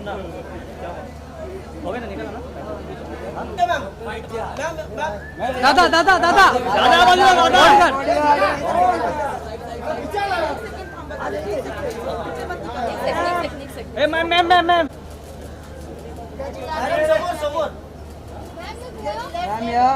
हो गया ना, निकला ना? दादा दादा दादा दादा बाजूला, दादा. ए मॅम मॅम मॅम मॅम समोर मैम या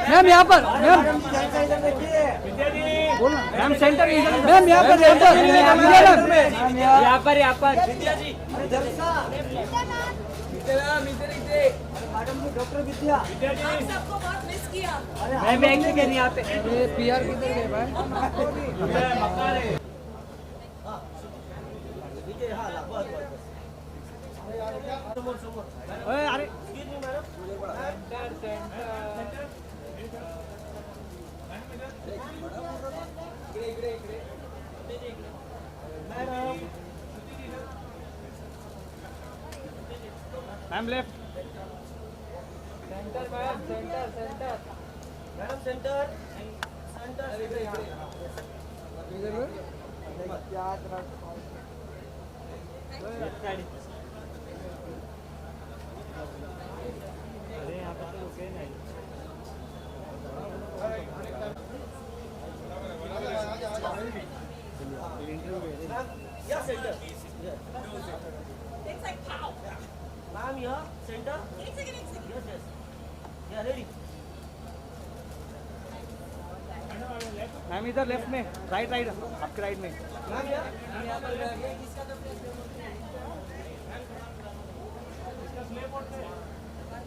मैम यहाँ पर मैम मैम सेंटर मैम यहाँ पर यहाँ पर डॉक्टर विद्या सबको बहुत मिस किया। मैं बैंक से यहाँ पे अरे पीआर किधर गए भाई अरे ma'am left centre ma'am centre centre madam centre अरे यहाँ पे तो रुके नहीं या centre It's like pow. Ma'am यहाँ सेंटर एक सेकंड। यस यस या रेडी मैम इधर लेफ्ट में राइट राइट आपके राइट में मैम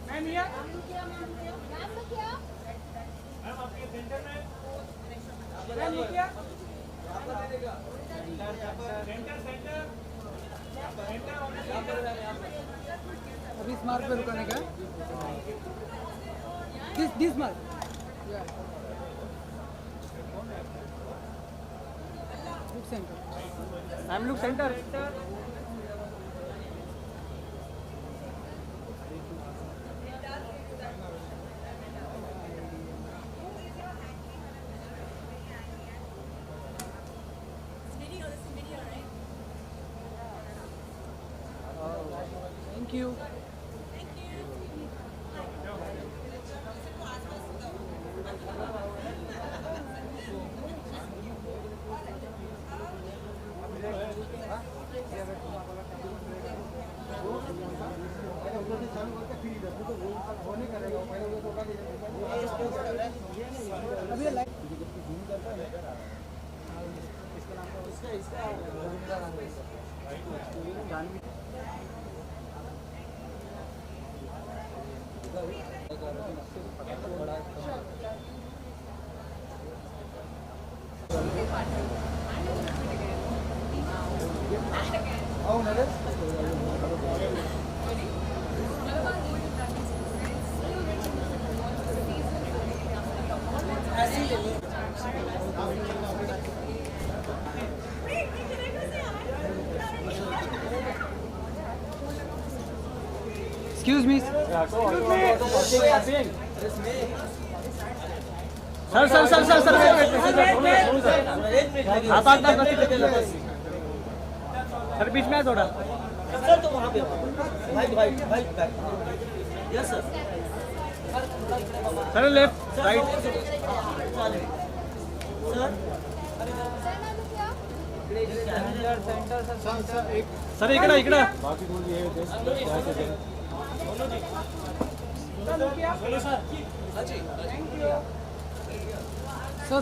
मैम यहाँ आपके सेंटर में मैम ये क्या अभी स्मार्ट पे रुकाने का this mark centre ma'am look centre Video, this is video, right? Thank you Thank you. अभी लाइट एक्सक्यूज मी सर आप सर बीच में है थोड़ा सर तो वहाँ पे भाई yes sir sir left right sir इकडं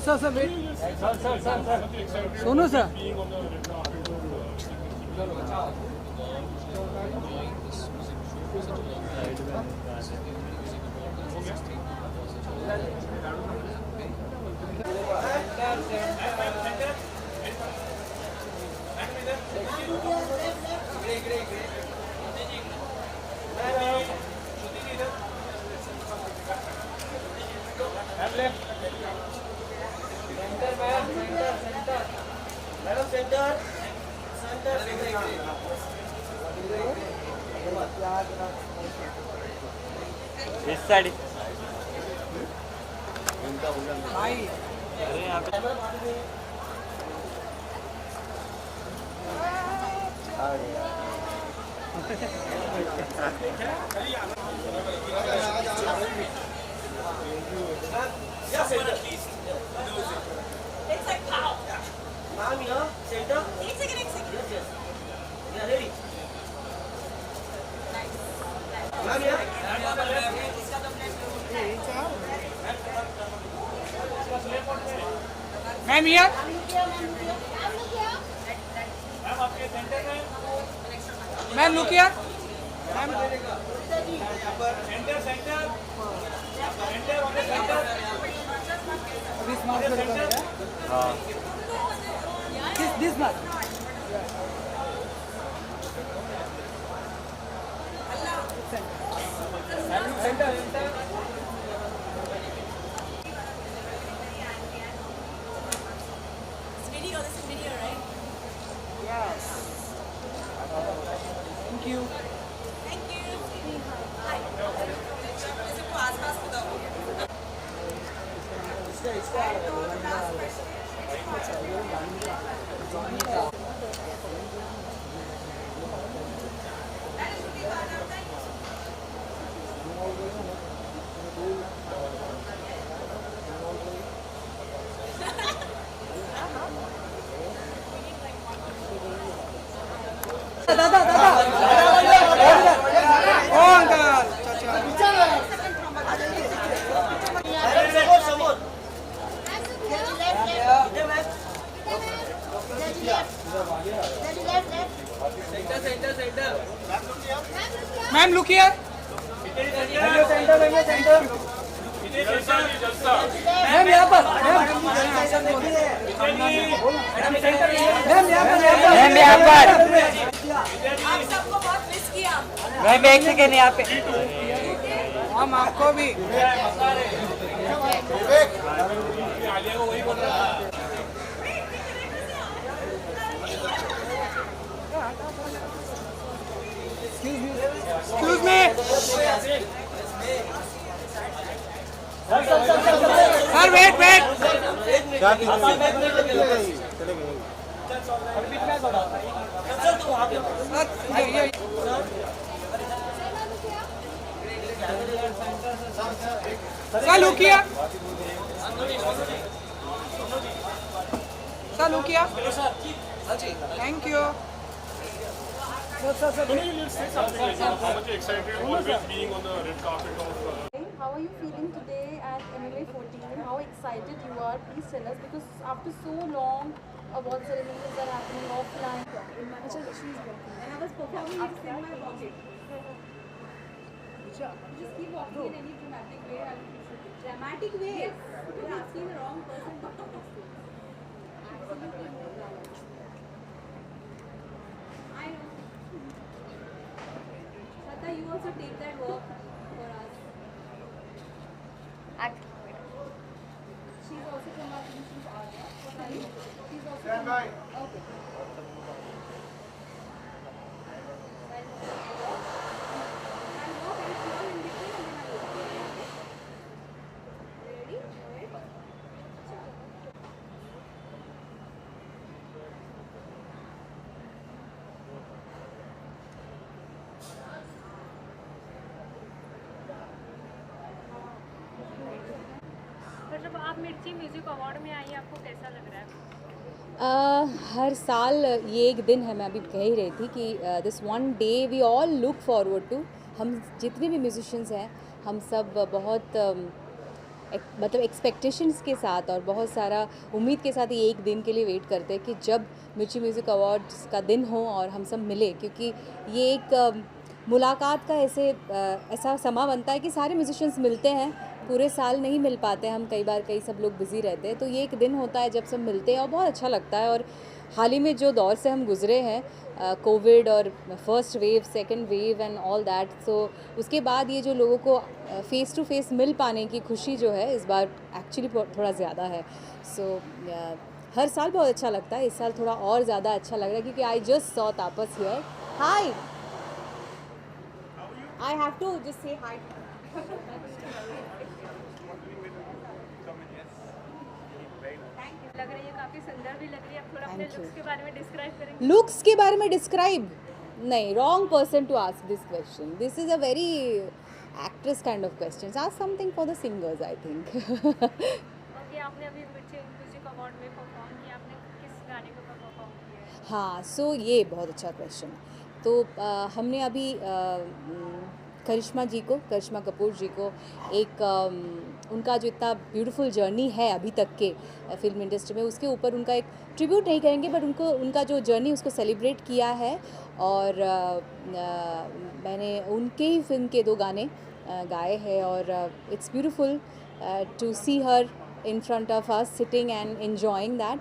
सर वेट सोनू सर इस side Hi. It's like pow. Ma'am, here, center. एक second, एक second. Yes, yes. Yeah, ready. Ma'am, here. Ma'am here. Ma'am look here. Ma'am. This mask will come here. हाँ This mask. This video, this is video, right? Thank you. Thank you. Hi. जैसे को आसपास बताओ. Oh uncle. Support. Here, ma'am. Ma'am look here. Ma'am यहाँ पर. Ma'am यहाँ पर. आप सबको बहुत मिस किया. मैम एक सेकेंड यहाँ पे. हम आपको भी. Excuse me. Sir, wait. Sir तुम वहाँ पे हो. Sir, here. Sir, look here. Sir, look here. Thank you. How much excited always being on the red carpet of How are you feeling today at MMA 14? How excited you are? Please tell us, because after so long, award ceremonies are happening offline. In my office. When I was performing, it's in my pocket. You just keep walking in any dramatic way. I will appreciate it. Dramatic way? Yes. You're asking the wrong person to do this. Absolutely no drama. I know. Shraddha, you also take that work for us. She's also from our team. She's Arya. What are you? She's also from our team. Okay. I'll walk and if you all in between and then I'll walk. Okay? Ready? Alright. मतलब आप मिर्ची music award में आई, आपको कैसा लग रहा है? हर साल ये एक दिन है, मैं अभी कह ही रही थी कि this one day we all look forward to. हम जितने भी म्यूजिशियंस हैं हम सब बहुत मतलब एक्सपेक्टेशंस के साथ और बहुत सारा उम्मीद के साथ ये एक दिन के लिए वेट करते हैं कि जब मिर्ची म्यूज़िक अवार्ड्स का दिन हो और हम सब मिले, क्योंकि ये एक मुलाकात का ऐसा समा बनता है कि सारे म्यूजिशियंस मिलते हैं. पूरे साल नहीं मिल पाते हम, कई बार सब लोग बिज़ी रहते हैं, तो ये एक दिन होता है जब सब मिलते हैं और बहुत अच्छा लगता है. और हाल ही में जो दौर से हम गुज़रे हैं, कोविड और first wave, second wave and all that, so उसके बाद ये जो लोगों को फ़ेस टू फेस मिल पाने की खुशी जो है इस बार एक्चुअली थोड़ा ज़्यादा है. सो हर साल बहुत अच्छा लगता है, इस साल थोड़ा और ज़्यादा अच्छा लग रहा है क्योंकि I just saw Tapas here. Hi, I have to just say hi. लग रही है काफ़ी सुंदर भी लग रही है। आप थोड़ा अपने लुक्स के बारे में डिस्क्राइब करेंगे? लुक्स के बारे में डिस्क्राइब नहीं, wrong person to ask this question. This is a very actress kind of question. Ask something for the singers I think. Okay, आपने अभी म्यूजिक अवार्ड में परफॉर्म किया, आपने किस गाने के ऊपर परफॉर्म किया है? हाँ, सो ये बहुत अच्छा क्वेश्चन है. तो हमने अभी करिश्मा कपूर जी को एक उनका जो इतना ब्यूटीफुल जर्नी है अभी तक के फिल्म इंडस्ट्री में, उसके ऊपर उनका एक ट्रिब्यूट नहीं करेंगे बट उनका जो जर्नी उसको सेलिब्रेट किया है. और मैंने उनके ही फिल्म के 2 गाने गाए हैं और it's beautiful to see her in front of us sitting and enjoying that.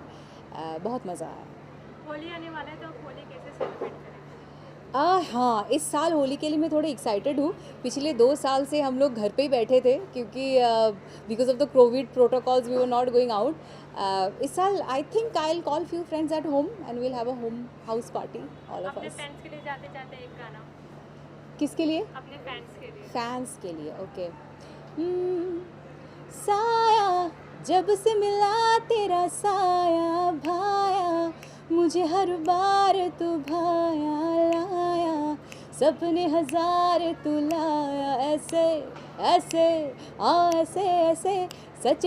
बहुत मज़ा आया. होली आने वाला है तो आप होली कैसे सेलिब्रेट करेंगे? हाँ, इस साल होली के लिए मैं थोड़ी एक्साइटेड हूँ. पिछले 2 साल से हम लोग घर पे ही बैठे थे क्योंकि because of the COVID protocols we were not going out. इस साल I think I will call few friends at home and we will have a home house party all of अपने अस. फैंस के लिए जाते जाते एक गाना किसके लिए? अपने फैंस के लिए. फैंस के लिए. ओके. साया जब से मिला तेरा साया भाया, मुझे हर बार तू भाया लाया, सपने हजार तू लाया, ऐसे ऐसे ऐसे ऐसे सच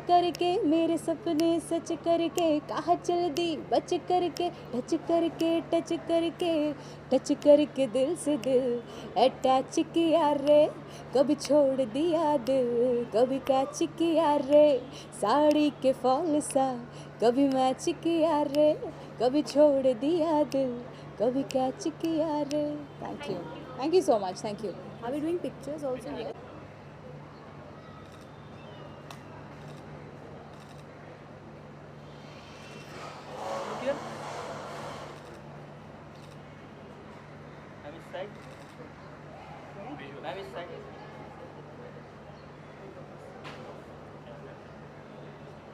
करके मेरे सपने सच करके, कहा चल दी बच करके, टच करके दिल से दिल अटैच किया रे, कभी छोड़ दिया दिल, कभी कैच किया रे, साड़ी के फॉल सा कभी मैच किया रे, कभी छोड़ दिया दिल, कभी कैच किया रे. Thank you so much. Thank you. Are we doing pictures also?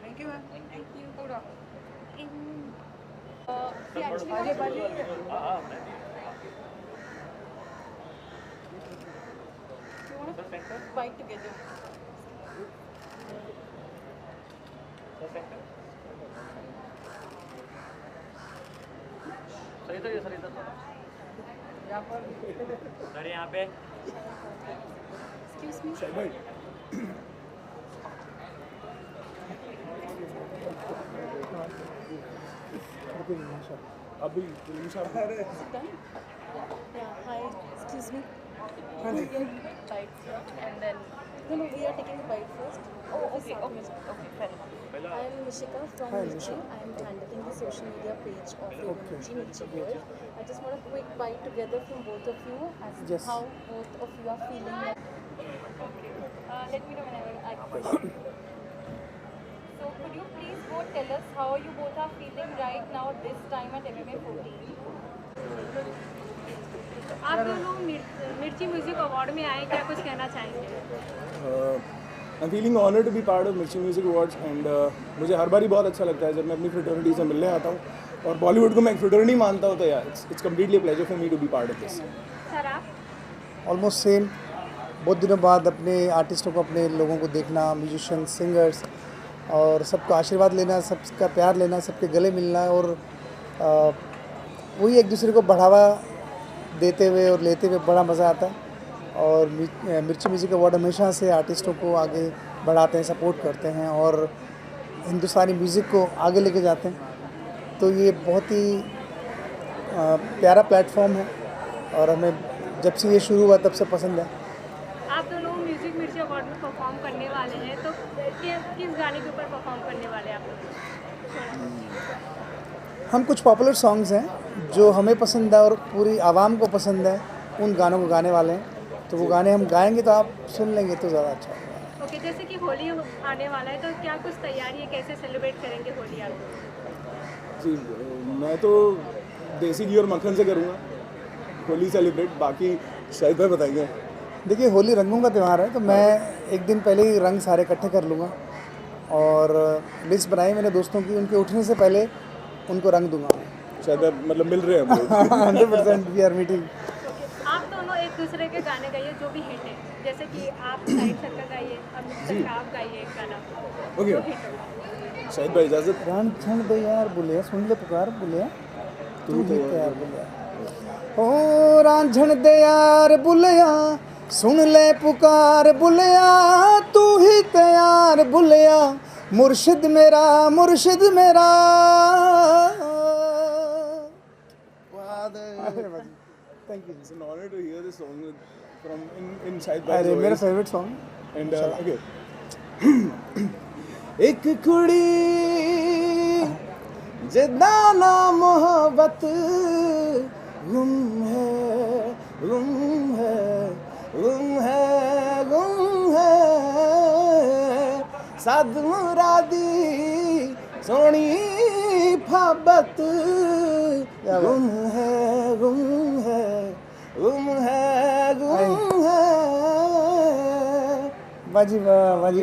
Thank you, ma'am. Thank you. Hold on. He actually you want to fight together. Sir यहाँ पे Excuse me. अभी Sit down. Yeah. Hi. Excuse me. Bite and then. No, we are taking a bite first. Oh, okay. Fair enough. I am Nishika from Mirchi. I am handling the social media page of Mirchi World. I just want a quick bite together from both of you as how both of you are feeling. Let me know whenever I come. So could you please both tell us how you both are feeling right now this time at MMA 14? आप दोनों मिर्ची music award में आए, क्या कुछ कहना चाहेंगे? I'm feeling honored to be part of Mirchi Music Awards and मुझे हर बार ही बहुत अच्छा लगता है जब मैं अपनी फ्रेटर्निटी से मिलने आता हूँ, और बॉलीवुड को मैं एक फ्रेटर्निटी मानता हूँ, तो यार it's completely pleasure for me to be part of this. Sir आप? Almost same. बहुत दिनों बाद अपने आर्टिस्टों को, अपने लोगों को देखना, म्यूजिशियन, सिंगर्स, और सबको आशीर्वाद लेना, सबका प्यार लेना, सबके गले मिलना, और वही एक दूसरे को बढ़ावा देते हुए और लेते हुए बड़ा मज़ा आता है. और मिर्ची म्यूज़िक अवार्ड हमेशा से आर्टिस्टों को आगे बढ़ाते हैं, सपोर्ट करते हैं और हिंदुस्तानी म्यूज़िक को आगे लेके जाते हैं. तो ये बहुत ही प्यारा प्लेटफॉर्म है और हमें जब से ये शुरू हुआ तब से पसंद है. आप दोनों म्यूजिक मिर्ची अवार्ड में परफॉर्म करने वाले हैं, तो किस गाने के ऊपर परफॉर्म करने वाले हैं आप लोग? हम कुछ पॉपुलर सॉन्ग्स हैं जो हमें पसंद है और पूरी आवाम को पसंद है, उन गानों को गाने वाले हैं. तो वो गाने हम गाएंगे तो आप सुन लेंगे तो ज़्यादा अच्छा होगा. ओके, जैसे कि होली आने वाला है, तो क्या कुछ तैयारी है, कैसे सेलिब्रेट करेंगे होली आप? जी, मैं तो देसी घी और मक्खन से करूँगा होली सेलिब्रेट, बाकी शायद भाई बताएंगे. देखिए, होली रंगों का त्यौहार है, तो मैं एक दिन पहले ही रंग सारे इकट्ठे कर लूँगा और लिस्ट बनाई मैंने दोस्तों की, उनके उठने से पहले उनको रंग दूंगा. शायद मतलब मिल रहे हैं हम लोग. 100% वी आर मीटिंग. आप दोनों एक दूसरे के गाने गाइए जो भी हिट है, जैसे कि आप साइड सर का गाइए, अमित सर का आप गाइए एक गाना ओके जो हिट हो। शाहिद भाई इजाज़त। रांझण दे यार बुलिया सुन ले पुकार बुलिया तू ही तैयार बुलिया ओ रांझण दे यार बुलिया सुन ले पुकार बुलिया तू ही तैयार बुलिया मुर्शिद मेरा thank you It's an honor to hear this song from in Shahid Bhai's अरे मेरा voice. Favourite song And okay. एक कुड़ी जिदा ना मोहब्बत गुम है गुम है गुम है गुम है साद मुरादी सोनी फबत गुम है गुम है गुम है गुम है बाजी बाजी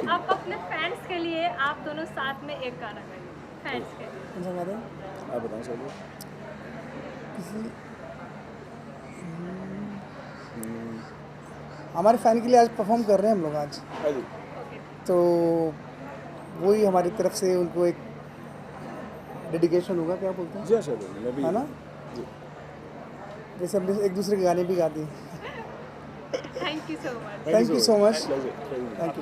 आप अपने फैंस के लिए आप दोनों साथ में एक गाना गाइए, फैंस के लिए। कौन सा गा रहे हैं? आप बताओ सब किसी हमारे फ़ैन के लिए आज परफॉर्म कर रहे हैं हम लोग आज, हाँ जी तो वही हमारी तरफ से उनको एक डेडिकेशन होगा, क्या बोलते हैं, जी हाँ शायद मैं भी है ना? जी जैसे हमने एक दूसरे के गाने भी गाते हैं। Thank you so much. Thank you so much. Thank you. Thank you.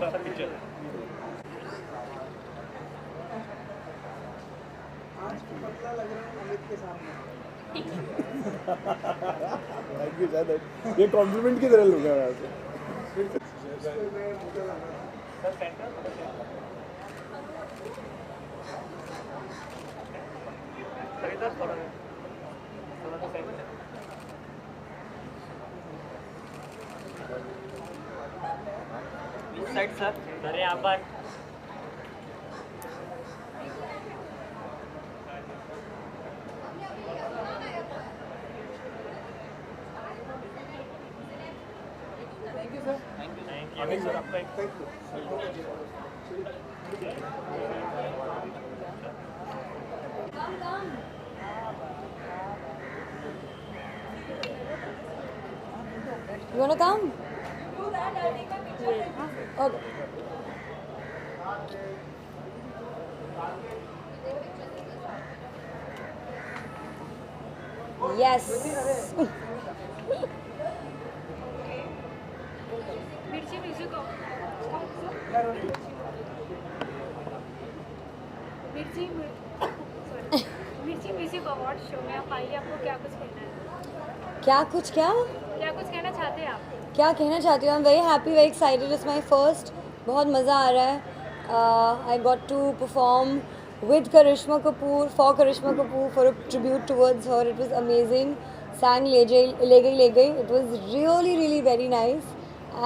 Thank you शायद ये कॉम्प्लीमेंट की तरह लूँगा मैं आपसे। साइड सर अरे यहाँ पर थैंक यू सर आपका You wanna come? Okay. Yes. मिर्ची म्यूजिक मिर्ची म्यूजिक अवार्ड शो में आप आइए, आपको क्या कुछ कहना है? क्या कुछ क्या कहना चाहते हैं आप? क्या कहना चाहती हूँ? I am very happy, very excited, it's my first, बहुत मज़ा आ रहा है। I got to perform with Karishma Kapoor, for Karishma Kapoor, for a tribute towards her. It was amazing. Sang Le Gayi, it was really really very nice,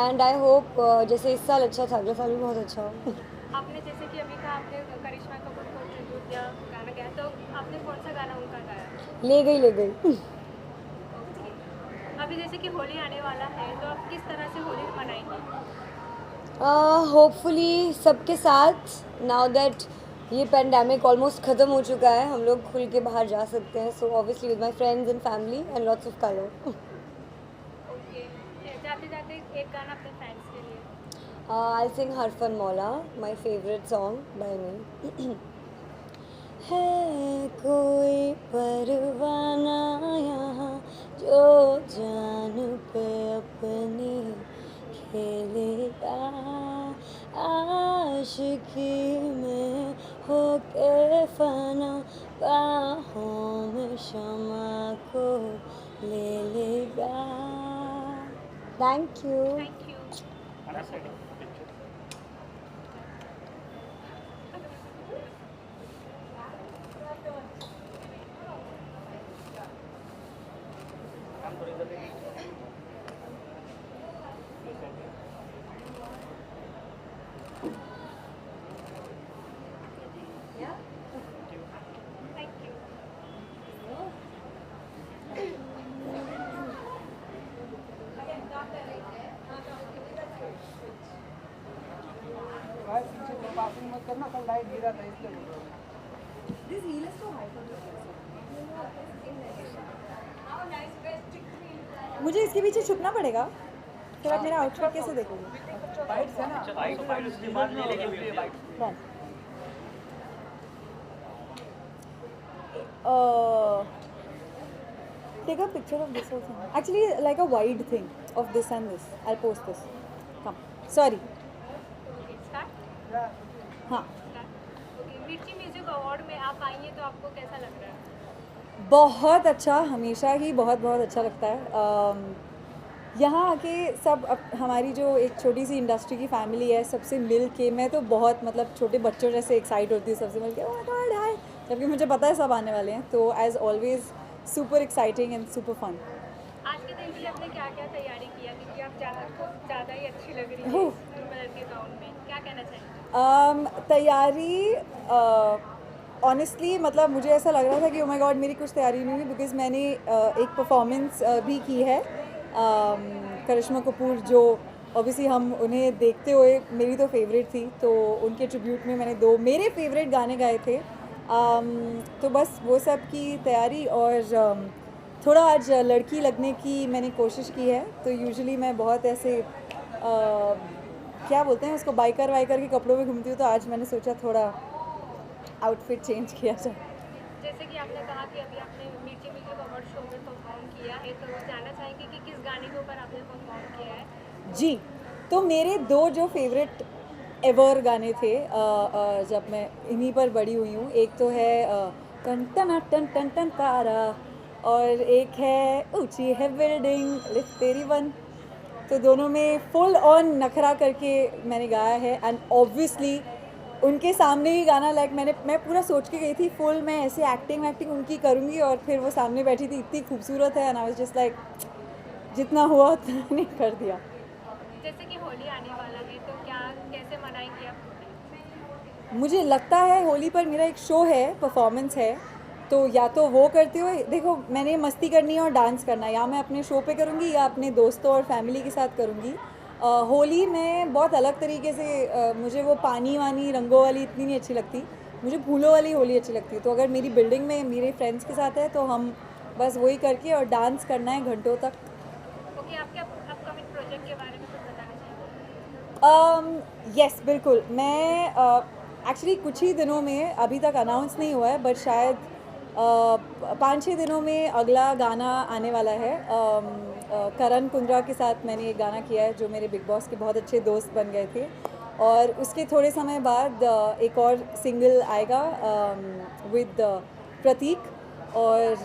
and I hope जैसे इस साल अच्छा था, अगले साल भी बहुत अच्छा हो। आपने जैसे कि अभी कहा आपने करिश्मा कपूर को ट्रिब्यूट दिया, गाना गाया, तो आपने कौन सा गाना उनका गाया? ले गई। अभी जैसे कि होली आने वाला है, तो आप किस तरह से होली मनाएंगे? होपफुली सबके साथ, नाउ दैट ये पेंडेमिक ऑलमोस्ट ख़त्म हो चुका है, हम लोग खुल के बाहर जा सकते हैं, so obviously with my friends and family and lots of colour. Okay, जाते जाते एक गाना अपने फैंस के लिए। आई सिंग हरफन मौला, माई फेवरेट सॉन्ग बाय मी। है कोई परवाना यहाँ जो जान पे अपनी खेलेगा, आशिकी में होके फना बाहों में शमा को ले लेगा। Thank you. Thank you. This heel is so high for this. How nice, best trick. मुझे इसके पीछे छुपना पड़ेगा, फिर आप मेरा आउटफिट कैसे देखोगे? Done. Take a picture of this whole thing. Actually, like a wide thing of this and this. I'll post this. Come. Sorry. हाँ. ओके, मिर्ची म्यूजिक अवार्ड में आप आई हैं तो आपको कैसा लग रहा है? बहुत अच्छा, हमेशा ही बहुत बहुत अच्छा लगता है। यहाँ आके सब हमारी जो एक छोटी सी इंडस्ट्री की फैमिली है, सबसे मिल के मैं तो बहुत मतलब छोटे बच्चों जैसे एक्साइट होती हूँ सबसे मिल के, ओह माय गॉड हाय, जबकि मुझे पता है सब आने वाले हैं। तो as always super exciting and super fun. आज के दिन के लिए आपने क्या क्या तैयारी किया, क्योंकि आप ज़्यादा ही अच्छी लग रही है ब्लू कलर के गाउन में, क्या कहना चाहेंगे? तैयारी ऑनेस्टली मतलब मुझे ऐसा लग रहा था कि ओ माय गॉड मेरी कुछ तैयारी नहीं हुई, बिकॉज मैंने एक परफॉर्मेंस भी की है करिश्मा कपूर, जो ऑब्वियसली हम उन्हें देखते हुए मेरी तो फेवरेट थी, तो उनके ट्रिब्यूट में मैंने 2 मेरे फेवरेट गाने गाए थे। तो बस वो सब की तैयारी, और थोड़ा आज लड़की लगने की मैंने कोशिश की है। तो यूजुअली मैं बहुत ऐसे क्या बोलते हैं उसको, बाइकर वाइकर के कपड़ों में घूमती हूँ, तो आज मैंने सोचा थोड़ा आउटफिट चेंज किया जाए। जैसे कि आपने कहा कि अभी आपने मिर्ची म्यूजिक अवार्ड शो में परफॉर्म किया है, तो जानना चाहेंगे कि किस गाने के ऊपर आपने परफॉर्म किया है? जी, तो मेरे 2 जो फेवरेट एवर गाने थे जब मैं इन्हीं पर बड़ी हुई हूँ, एक तो है टन टन टन टन टन तारा, और एक है ऊंची है बिल्डिंग लिफ्ट तेरी वन। तो दोनों में फुल ऑन नखरा करके मैंने गाया है, एंड ऑब्वियसली उनके सामने ही गाना लाइक मैं पूरा सोच के गई थी फुल, मैं ऐसे एक्टिंग उनकी करूँगी, और फिर वो सामने बैठी थी, इतनी खूबसूरत है, and I was just like जितना हुआ उतना मैंने कर दिया। जैसे कि होली आने वाला है, तो कैसे मनाएंगे आप? मुझे लगता है होली पर मेरा एक शो है, परफॉर्मेंस है, तो या तो वो करते हुए, देखो मैंने मस्ती करनी है और डांस करना है, या मैं अपने शो पे करूँगी या अपने दोस्तों और फैमिली के साथ करूँगी। होली में बहुत अलग तरीके से मुझे वो पानी वानी रंगों वाली इतनी नहीं अच्छी लगती, मुझे फूलों वाली होली अच्छी लगती है। तो अगर मेरी बिल्डिंग में मेरे फ्रेंड्स के साथ है तो हम बस वही करके और डांस करना है घंटों तक। ओके, आपके अपकमिंग प्रोजेक्ट के बारे में कुछ बताना चाहेंगे? यस बिल्कुल, मैं एक्चुअली कुछ ही दिनों में, अभी तक अनाउंस नहीं हुआ है, बट शायद 5-6 दिनों में अगला गाना आने वाला है। करण कुंद्रा के साथ मैंने एक गाना किया है, जो मेरे बिग बॉस के बहुत अच्छे दोस्त बन गए थे, और उसके थोड़े समय बाद एक और सिंगल आएगा विद प्रतीक, और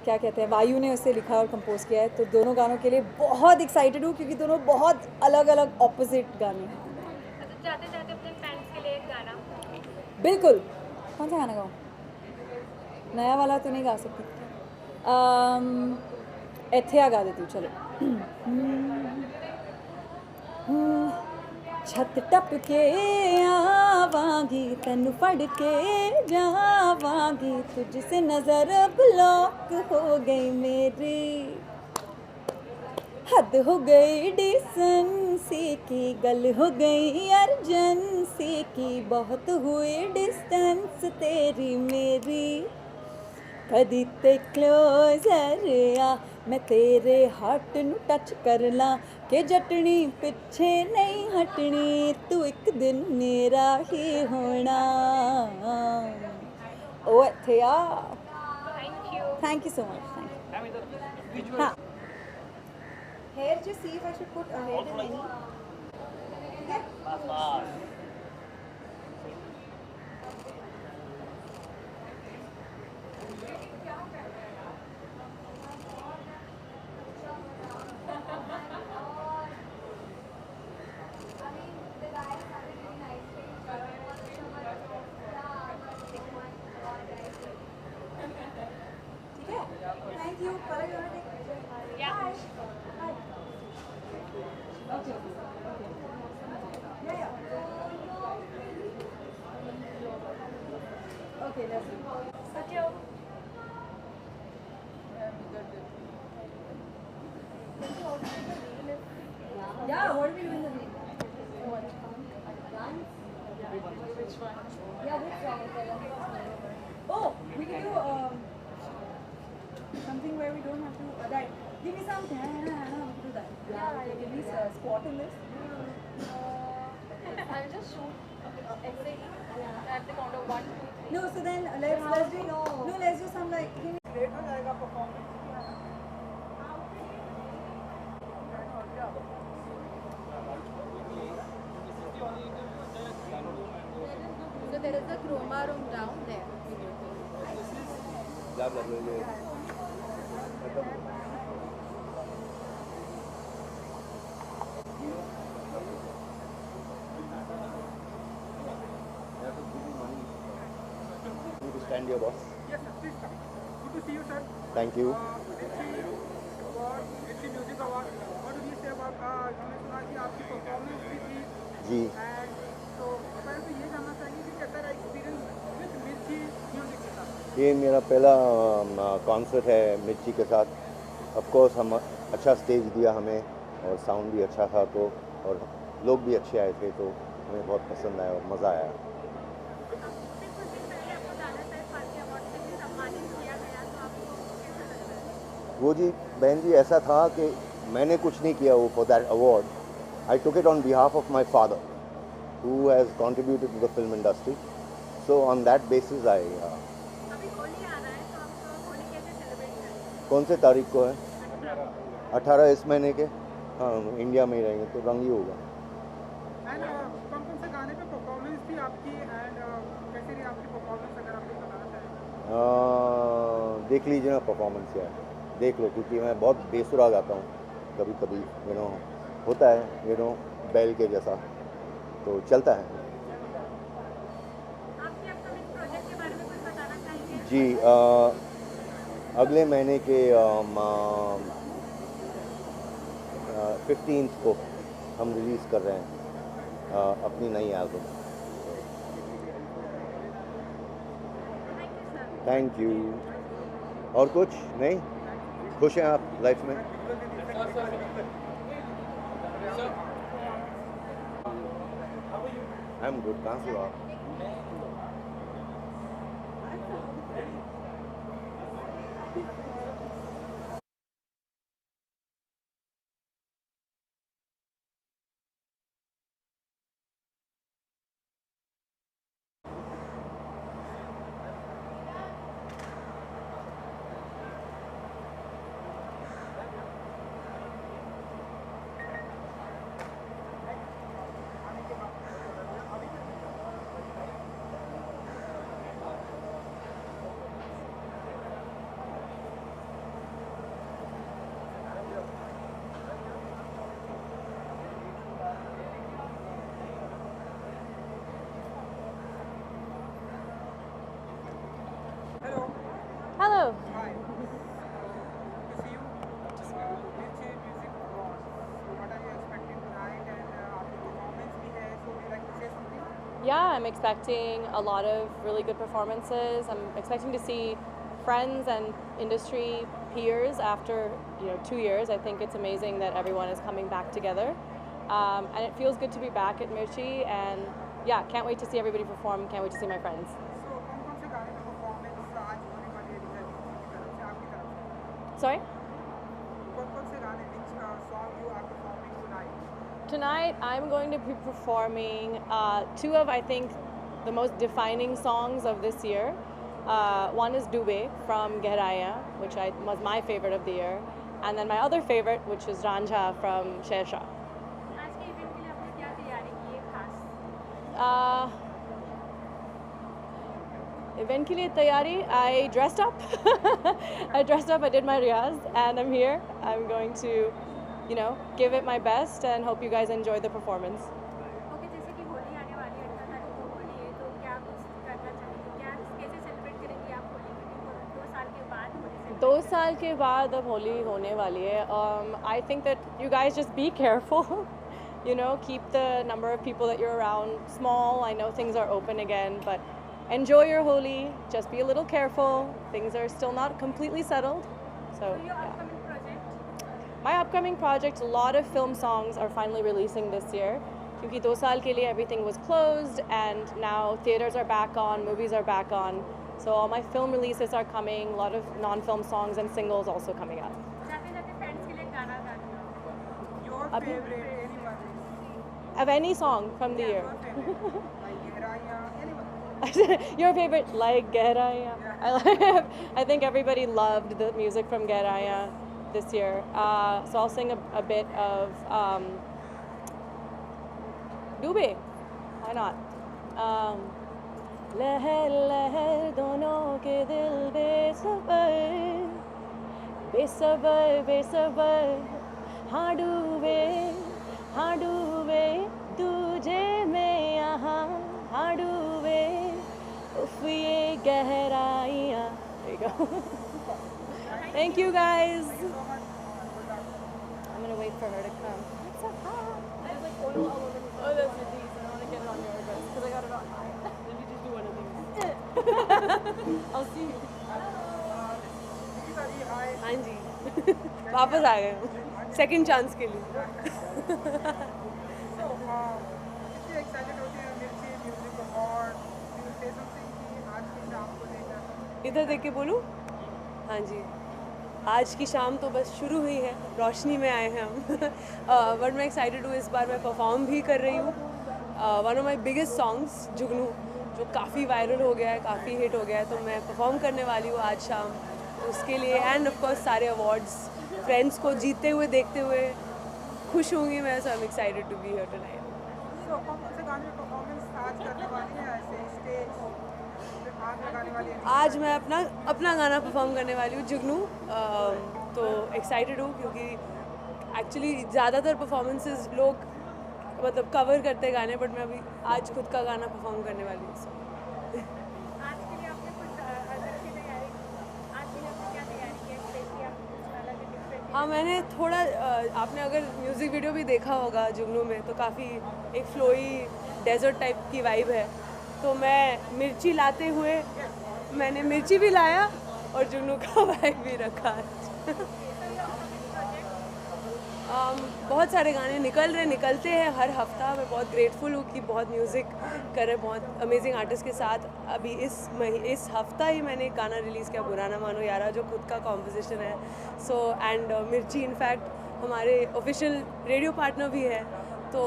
क्या कहते हैं, वायु ने उसे लिखा और कंपोज किया है। तो दोनों गानों के लिए बहुत एक्साइटेड हूँ, क्योंकि दोनों बहुत अलग अलग ऑपोजिट गाने हैं। जाते जाते अपने फैंस के लिए एक गाना। बिल्कुल, कौन सा गाना गाऊँ? नया वाला तो नहीं गा सकती, एथिया गा देती हूँ, चलो। छत टप के आवांगी, तैनू फड़ के जावांगी, तुझसे नजर ब्लॉक हो गई मेरी, हद हो गई डिसेंसी की, गल हो गई अर्जेंसी की, बहुत हुई डिस्टेंस तेरी मेरी, कदी ते क्लोजर आ, मैं तेरे हार्ट नू टच कर ला, के जटनी पिछे नहीं हटनी, तू एक दिन मेरा ही होना। ओ एथिया, thank you so much, thank you. हाँ, hair, just see if I should put ahead in any. Thank you. Palak, you want to take a picture? Yeah. Hi. Okay. Yeah. Okay, that's it. Satya, Yeah, what are we doing in the week? Which one? Yeah, which song? Oh, we can do something where we don't have to that. Give me some. We can do that. Yeah, give me a spot in this. I'll just shoot exactly at the count of 1, 2, 3. No, so then let's do let's do some like. Late हो जाएगा performance So there is a chroma room down there. Stand your boss. Yes sir please come good to see you sir Thank you. Mirchi music award what do you say about हमने सुना कि आपकी performance भी थी जी and तो पहले तो ये जानना चाहेंगे कि कैसा रहा एक्सपीरियंस विद मिर्ची म्यूजिक के साथ ये मेरा पहला कॉन्सर्ट है मिर्ची के साथ. ऑफ कोर्स हम अच्छा स्टेज दिया हमें और साउंड भी अच्छा था तो और लोग भी अच्छे आए थे तो हमें बहुत पसंद आया और मज़ा आया. वो जी बहन जी ऐसा था कि मैंने कुछ नहीं किया वो for that award. I took it on behalf of my father who has contributed to the film industry. So on that basis I. कौन से तारीख को है? 18 इस महीने के. हाँ इंडिया में ही रहेंगे तो रंग ही होगा. एंड कौन कौन से गाने पे परफॉर्मेंस थी आपकी एंड कैसी रही आपकी परफॉर्मेंस अगर आप बताना चाहें देख लीजिए ना परफॉर्मेंस यार देख लो क्योंकि मैं बहुत बेसुरा गाता हूँ कभी कभी होता है बैल के जैसा तो चलता है. आपके अपकमिंग प्रोजेक्ट के बारे में कुछ बताना चाहेंगे? जी अगले महीने के 15th को हम रिलीज़ कर रहे हैं अपनी नई एल्बम. Thank you. और कुछ नहीं? खुश हैं आप लाइफ में? I am good. कहाँ से हो आप? Hello. Hi. Good to see you. Mirchi Music Awards. So what are you expecting tonight and आपकी performance भी है so would you like to say something? Yeah, I'm expecting a lot of really good performances. I'm expecting to see friends and industry peers after 2 years. I think it's amazing that everyone is coming back together, and it feels good to be back at Mirchi. And yeah, can't wait to see everybody perform. Can't wait to see my friends. So कौन से गाने पे performance आज होने वाली है result की तरफ से आपकी तरफ से? Sorry. कौन से गाने which song you are performing tonight? Tonight, I'm going to be performing 2 of, I think, the most defining songs of this year. One is Dube from Gehraya, which was my favorite of the year. And then my other favorite, which is Ranjha from Sher Shah. आज के event के लिए आपने क्या तैयारी की है खास? Event ke liye tayari, I dressed up. I did my riyaz, and I'm here. I'm going to, give it my best and hope you guys enjoy the performance. Okay, जैसे कि होली आने वाली है, 18 तारीख को होली है, तो क्या कुछ करना चाहेंगे? क्या कैसे सेलिब्रेट करेंगे आप होली? क्योंकि 2 साल के बाद होली 2 साल के बाद अब होली होने वाली है. I think that you guys just be careful. Keep the number of people that you're around small. I know things are open again, but enjoy your Holi. Just be a little careful. Things are still not completely settled. So, your yeah. upcoming project? My upcoming project, a lot of film songs are finally releasing this year. Because 2 saal ke liye everything was closed and now theaters are back on, movies are back on. So all my film releases are coming, a lot of non-film songs and singles also coming up. जाते जाते fans अभी favorite, anyone? of any song from the year. Your favorite? Like Gehraiyan, anyone? Your favorite, like Gehraiyan. I think everybody loved the music from Gehraiyan this year. So I'll sing a bit of Dube. Why not? लहर लहर दोनों के दिल बेसबर बेसबर बेसबर हाँ डूबे तुझे में यहाँ हाँ डूबे उफ ये गहराइयाँ. There you go. Thank you guys. I'm gonna wait for her to come. It's so hot. I was like, oh, that's a decent. I want to get it on your address because I got it on mine. Let me just do one of these. I'll see you. हाँ जी वापस आ गए हम second chance के लिए. So, कितने excited होते हैं मिर्ची music award? You will say something कि आज की शाम को लेकर. इधर देख के बोलूँ. हाँ जी आज की शाम तो बस शुरू हुई है, रोशनी में आए हैं हम. बट मैं एक्साइटेड हूँ, इस बार मैं परफॉर्म भी कर रही हूँ. One of my biggest songs जुगनू जो काफ़ी वायरल हो गया है, काफ़ी हिट हो गया है, तो मैं परफॉर्म करने वाली हूँ आज शाम. उसके लिए एंड ऑफ कोर्स सारे अवार्ड्स फ्रेंड्स को जीतते हुए देखते हुए खुश होंगी मैं. So I am excited to be here tonight. So, कौन से गाने में परफॉर्मेंस आज करने वाली है? ऐसे स्टेज आग लगाने वाली है? आज मैं अपना गाना परफॉर्म करने वाली हूँ जुगनू. तो एक्साइटेड हूँ क्योंकि एक्चुअली ज़्यादातर परफॉर्मेंसेस लोग मतलब कवर करते हैं गाने, बट मैं अभी आज खुद का गाना परफॉर्म करने वाली हूँ. आज के लिए आपने कुछ अलग की तैयारी आज के लिए आपने क्या तैयारी की है स्पेशली आप कुछ अलग डिफरेंट? हाँ मैंने थोड़ा आपने अगर म्यूज़िक वीडियो भी देखा होगा जुगनू में तो काफ़ी एक फ्लोई डेजर्ट टाइप की वाइब है. तो मैं मिर्ची लाते हुए मैंने मिर्ची भी लाया और जुगनू का वाइब भी रखा. बहुत सारे गाने निकलते हैं हर हफ्ता. मैं बहुत ग्रेटफुल हूँ कि बहुत म्यूज़िक करे बहुत अमेजिंग आर्टिस्ट के साथ. अभी इस हफ्ता ही मैंने एक गाना रिलीज़ किया बुरा ना मानो यारा जो खुद का कॉम्पोजिशन है. सो एंड मिर्ची इनफैक्ट हमारे ऑफिशियल रेडियो पार्टनर भी है. तो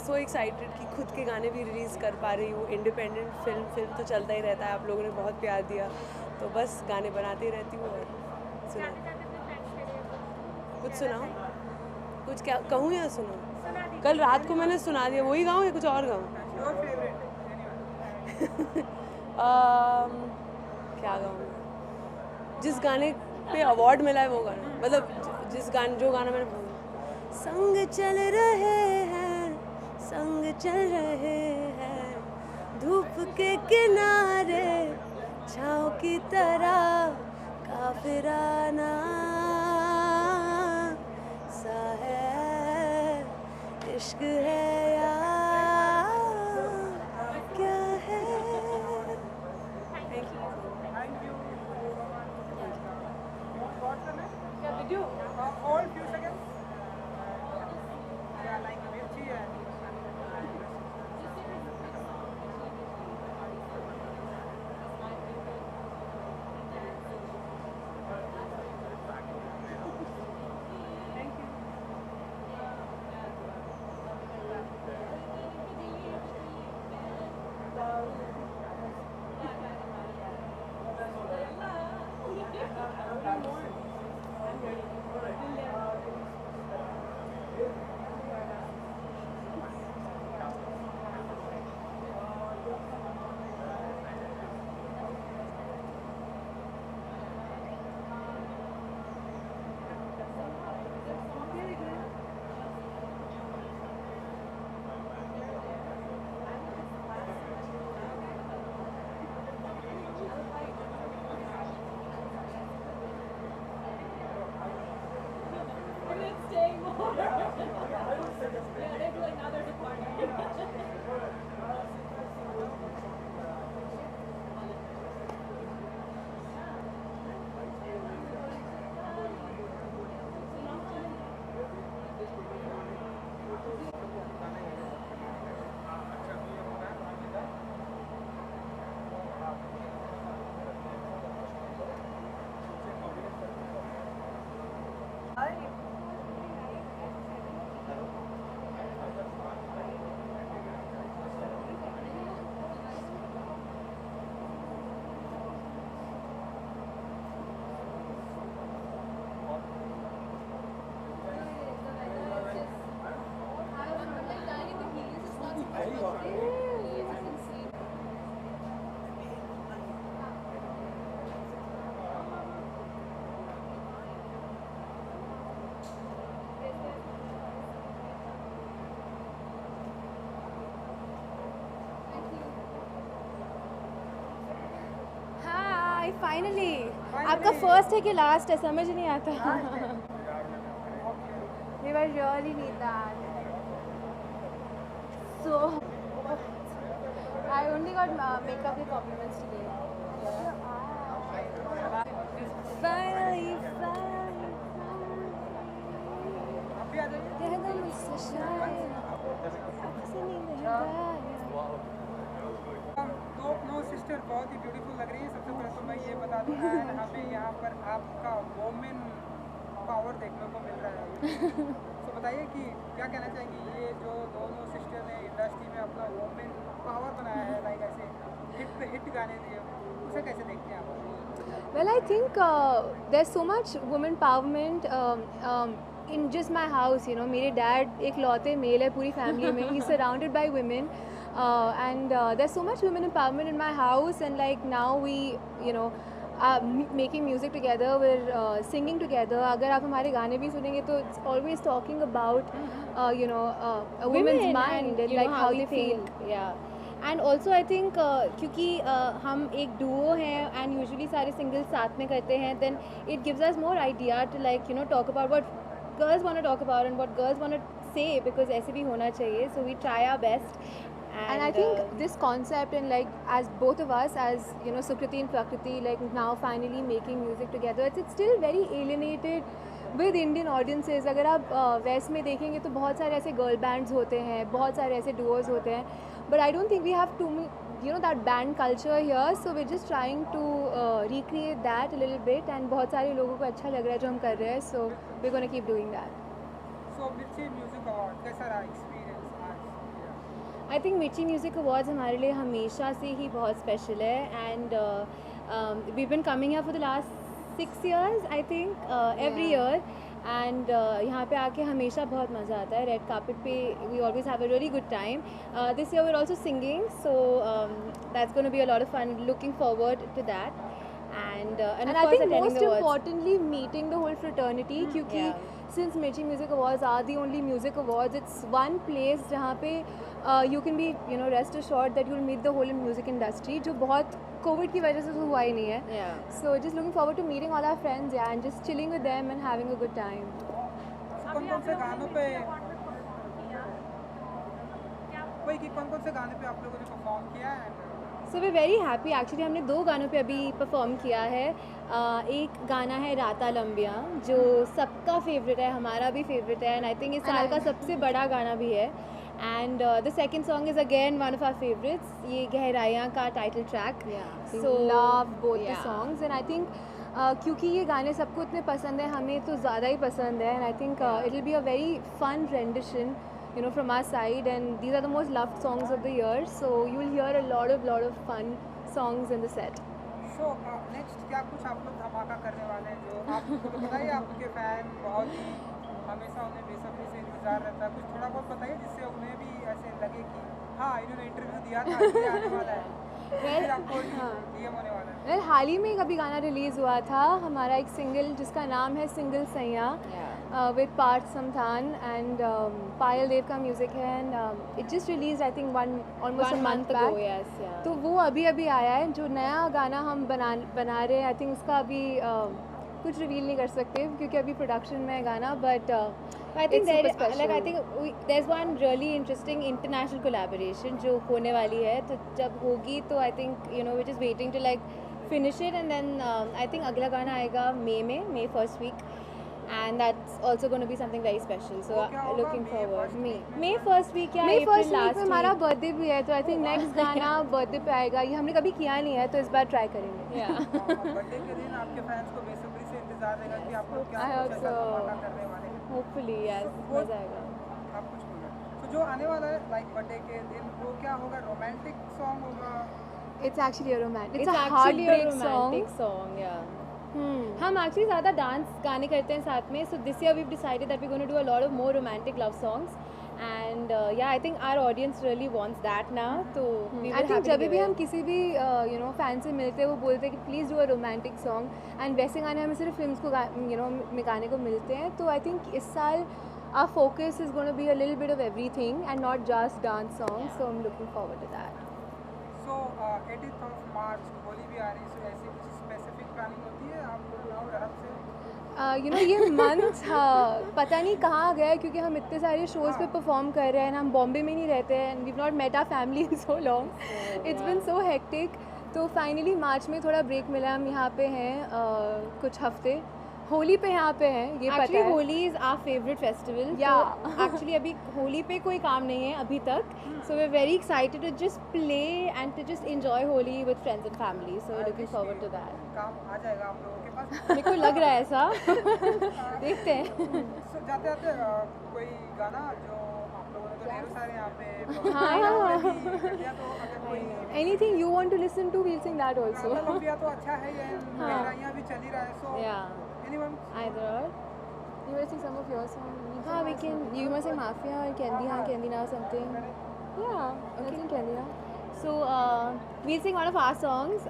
सो एक्साइटेड कि खुद के गाने भी रिलीज़ कर पा रही हूँ. इंडिपेंडेंट फिल्म तो चलता ही रहता है, आप लोगों ने बहुत प्यार दिया तो बस गाने बनाती रहती हूँ. और कुछ सुनाओ, कुछ क्या कहूँ या सुनो? कल रात को मैंने सुना दिया, वही गाऊँ या कुछ और गाऊँ? Your favorite, anyone? क्या गाऊँ? जिस गाने पे अवार्ड मिला है वो गाना, मतलब जो गाना मैंने संग चल रहे हैं धूप के किनारे छाँव की तरह काफिराना सा है इश्क है या क्या है. Thank you. क्या video? All few seconds. Yeah, like Mirchi and hi finally आपका फर्स्ट है कि लास्ट है समझ नहीं आता We were really need that. So I only got makeup with compliments today. Finally, finally, no sister बहुत ही ब्यूटीफुल लग रही है। सबसे पहले तो मैं ये बता दूँ हमें यहाँ पर आपका वोमेन पावर देखने को मिल रहा है। तो बताइए कि क्या कहना चाहेंगी, ये जो दोनों सिस्टर ने इंडस्ट्री में अपना वोमेन पावर बनाया है, लाइक ऐसे हिट पे हिट गाने दिए, उसे कैसे देखते हैं आप? Well, I think there's so much women empowerment in just my house. You know, मेरे dad एक लौते मेल है पूरी family में. He's surrounded by women, and there's so much women empowerment in my house. And like now we, you know, making music together, we're singing together. अगर आप हमारे गाने भी सुनेंगे तो it's always talking about, you know, a women's mind and like how they feel. Yeah. And also I think क्योंकि हम एक डुओ हैं एंड यूजुअली सारे सिंगल्स साथ में करते हैं, then it gives us more idea to like you know talk about what girls want to talk about and what girls want to say, because ऐसे भी होना चाहिए. So we try our best. And I think this concept, and like as both of us, as you know, Sukriti and Prakriti, like now finally making music together, it's still very alienated with Indian audiences. अगर आप waste में देखेंगे तो बहुत सारे ऐसे girl bands होते हैं, बहुत सारे ऐसे डुओज होते हैं, but I don't think we have too many, you know, that band culture here. So we're just trying to recreate that a little bit, and बहुत सारे लोगों को अच्छा लग रहा है जो हम कर रहे हैं, so we're gonna keep doing that. So Mirchi music award कैसा रहा एक्सपीरियंस आज? I think Mirchi music awards हमारे लिए हमेशा से ही बहुत स्पेशल है. And we been coming here for the last 6 years I think every year. एंड यहाँ पे आके हमेशा बहुत मज़ा आता है. रेड कार्पेट पे we always have a really good time. This year we are also singing, so that's gonna be a lot of fun. Looking forward to that. And I think most importantly meeting the whole fraternity, क्योंकि since Mirchi Music Awards are the only music awards, it's one place जहाँ पे you can be, you know, rest assured that you'll meet the whole music industry, जो बहुत COVID की वजह से तो हुआ ही नहीं है. So just looking forward to meeting all our friends, yeah, and just chilling with them and having a good time. कौन-कौन से गानों पे वही कि कौन-कौन से गाने पे आप लोगों ने परफॉर्म किया है? So we very happy. Actually हमने 2 गानों पे अभी परफॉर्म किया है. एक गाना है राता लंबिया जो सबका फेवरेट है, हमारा भी फेवरेट है, एंड आई थिंक इस साल का सबसे बड़ा गाना भी है. And the second song is again one of our favourites, ये गहराइयाँ का title track. So love both the songs, and I think क्योंकि ये गाने सबको इतने पसंद है, हमें तो ज़्यादा ही पसंद है, and I think it will be a very fun rendition, you know, from our side, and these are the most loved songs of the year, so you will hear a lot of fun songs in the set. So next क्या कुछ आप लोग धमाका करने वाले हैं? जो आपको तो पता ही है, आपके फैन बहुत ही हमेशा उन्हें बेसब्री से इंतजार रहता है. कुछ थोड़ा बहुत बताइए जिससे उन्हें भी ऐसे लगे कि हाँ इन्होंने इंटरव्यू दिया था, ये आने वाला है. वेल हाल ही में एक अभी गाना रिलीज़ हुआ था हमारा, एक सिंगल जिसका नाम है सिंगल सैया, विद पार्थ समथान एंड पायल देव का म्यूज़िक है, and it just release I think almost a month back. तो वो अभी आया है. जो नया गाना हम बना रहे हैं, आई थिंक उसका अभी कुछ रिवील नहीं कर सकते क्योंकि अभी प्रोडक्शन में है गाना, but I think there's one really interesting international collaboration जो होने वाली है. तो जब होगी तो I think, you know, we're just waiting to like finish it, and then I think अगला गाना आएगा May first week, and that's also going to be something very special. So looking forward. May first week या April last week. हमारा birthday भी है, तो I think next गाना birthday पे आएगा. ये हमने कभी किया नहीं है, तो इस बार ट्राई करेंगे. बर्थडे के दिन आपके फैंस को बेसब्री से इंतजार रहेगा कि आप लोग क्या कुछ ऐसा धमाका करने वाले हैं. Hopefully, yes. मज़ा आएगा. आप कुछ बोलो. तो जो आने वाला है लाइक बर्थडे के दिन, वो क्या होगा? रोमांटिक सॉन्ग होगा? It's actually a romantic. It's a heartbreak song, yeah. हम एक्चुअली ज़्यादा डांस गाने करते हैं साथ में. So this year we've decided that we're going to do a lot of more romantic love songs, and yeah, I think our audience really wants that now. So we I were think happy to जब give भी it. हम किसी भी fan से मिलते हैं वो बोलते हैं कि please do a romantic song and वैसे गाने हमें सिर्फ फिल्म्स को में गाने को मिलते हैं. तो आई थिंक इस साल our focus is going to be a little bit of everything and not just dance songs, so I'm looking forward to that. So 18th of March Holi भी आ रही है, सो ऐसी कुछ स्पेसिफिक प्लानिंग होती है आप लोगों की तरफ से? ये मंथ पता नहीं कहाँ गया है क्योंकि हम इतने सारे शोज़ पे परफॉर्म कर रहे हैं. हम बॉम्बे में नहीं रहते हैं and we not met our family in so long. It's been so hectic. तो फाइनली मार्च में थोड़ा ब्रेक मिला. हम यहाँ पे हैं कुछ हफ्ते. होली पे यहाँ पे हैं, ये पता Actually, है. Holi is our favorite festival. Yeah. So, actually, अभी होली पे कोई काम नहीं है अभी तक. So we're very excited to just play and to just enjoy Holi with friends and family. So we're looking forward to that. काम आ जाएगा आप लोगों के पास? मेरे को लग रहा है ऐसा. देखते हैं. सो जाते जाते कोई गाना जो आप लोगों ने तो ढेर सारे यहाँ पे हाँ. तो अगर कोई Anything you want to listen to, we'll sing that also. Columbia तो अच्छा है, ये गहराइयाँ भी चल ही रहा है. सो Yeah. Anyone Either or. You want to sing some of your songs? हाँ, we can. You want to sing Mafia or Kendi Ha Kendi Na or something? Yeah. Let's sing Kendi Na. So we'll sing one of our songs.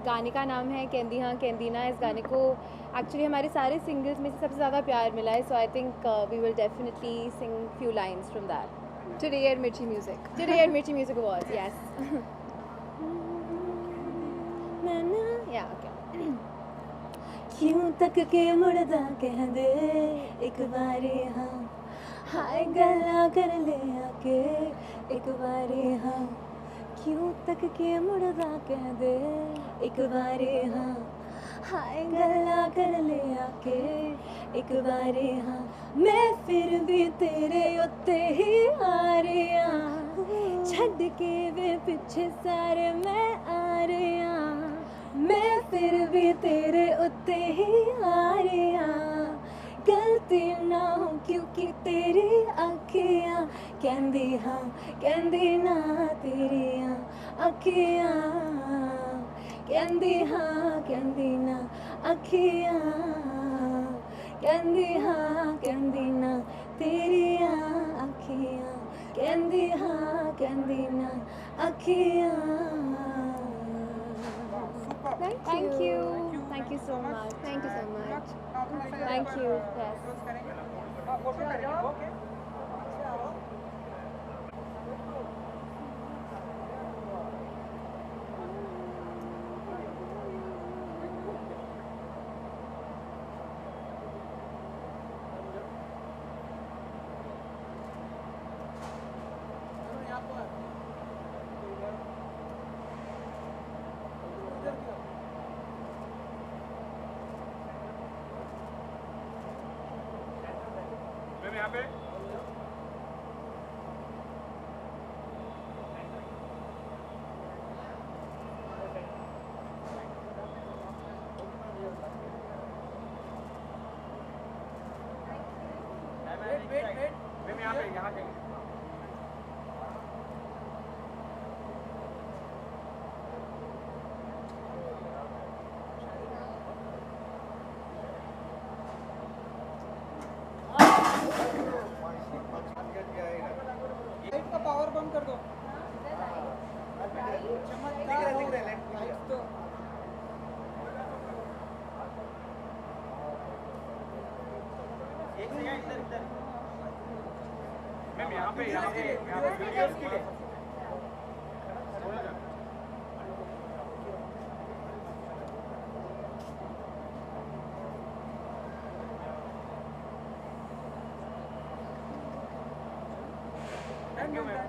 गाने का नाम है केंदी हाँ केंदी ना. इस गाने को एक्चुअली हमारे सारे सिंगल्स में से सबसे ज़्यादा प्यार मिला है. So I think we will definitely sing few lines from that Today at Mirchi Music. Today at Mirchi Music Awards. Yes. Yeah okay. क्यों तक के मुड़दा कह दे एक बारी हाँ, हाय गला कर ले आके एक बारी हाँ. क्यों तक के मुड़दा कह दे एक बारी हाँ, हाय गला कर ले आके एक बारी हाँ. मैं फिर भी तेरे उत्ते ही आ रही हाँ, छड़ के वे पीछे सारे मैं आ रही हाँ. मैं फिर भी तेरे उत्ते ही आ रही हाँ. गलती ना हो क्योंकि तेरी अखियाँ कहंदी हाँ कहंदी ना तेरियाँ अखियाँ कहंदी हाँ कहंदी ना अखियाँ कहंदी हाँ कहंदी ना तेरियाँ अखियाँ कहंदी हाँ कहंदी ना अखियाँ. Thank you. Thank you so much. Thank you so much. Thank you. Yes. Photo करेंगे. ओके. यहाँ पे वेट यहाँ पे लाइट का पावर बंद कर दो. चमत्कार हो लाइट तो एक सेकंड इधर मैम यहाँ पे वीडियोस के लिए थैंक यू मैम.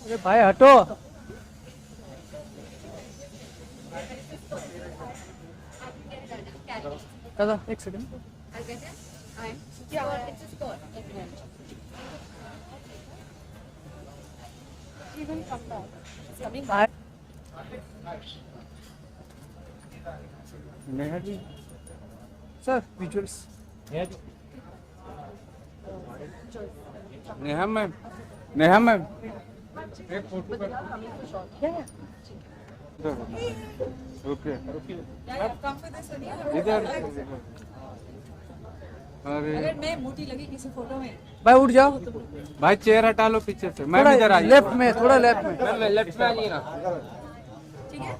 अरे भाई हटो. दादा एक second. Neha ji sir visuals. Neha ma'am एक फोटो कर. ओके इधर अरे अगर मैं मोटी लगी किसी फोटो में भाई उठ जाओ भाई, चेयर हटा लो पीछे से। मैं इधर आ लेफ्ट में, थोड़ा लेफ्ट में। मैं लेफ्ट में आ जाइए ना। ठीक है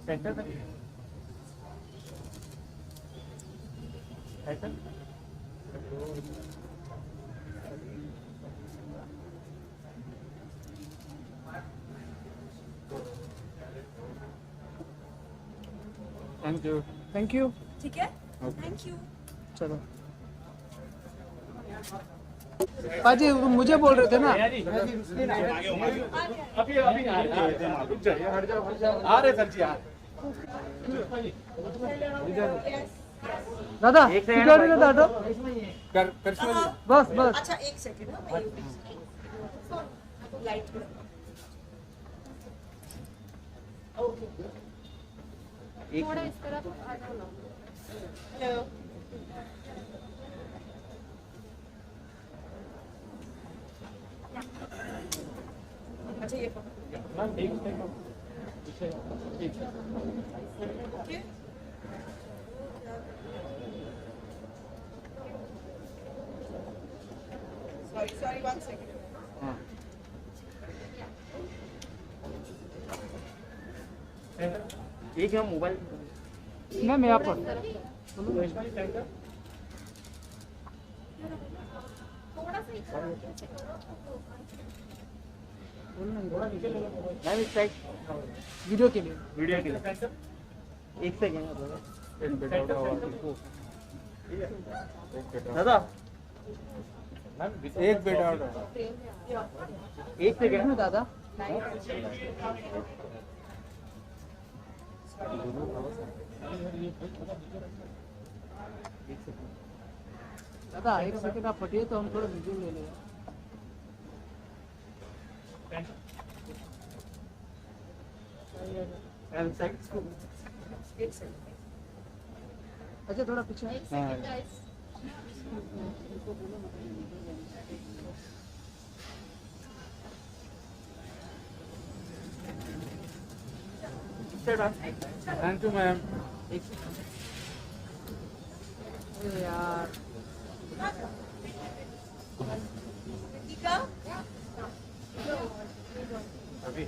सेंटर तक थैंक यू। Thank you. ठीक है थैंक यू। चलो पाजी, मुझे बोल रहे थे ना। अभी रुक जाइए, हट जाओ आ रहे सर जी। दादा सिक्योरिटी का दादा करिश्मा जी बस बस। अच्छा एक सेकंड लाइट थोड़ा इस तरफ आ जाओ ना। हेलो अच्छा ये ओके सॉरी 1 सेकंड एक है मोबाइल मैम यहाँ पर मैम इस साइड वीडियो के लिए। एक सेकंड दादा एक बेड आउट एक सेकंड दादा दादा एक सेकंड आप हटिए तो हम थोड़ा वीडियो ले लेंगे। अच्छा थोड़ा पीछे थैंक यू मैम। यार अभी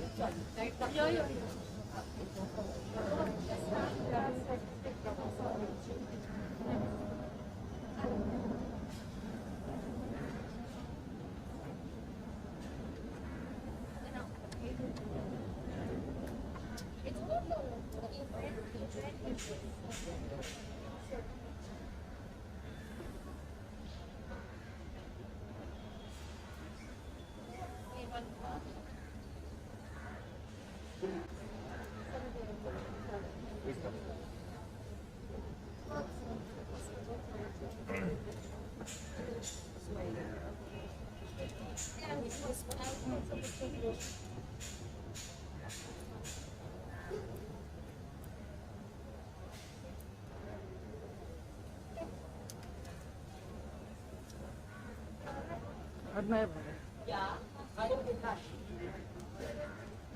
हटना है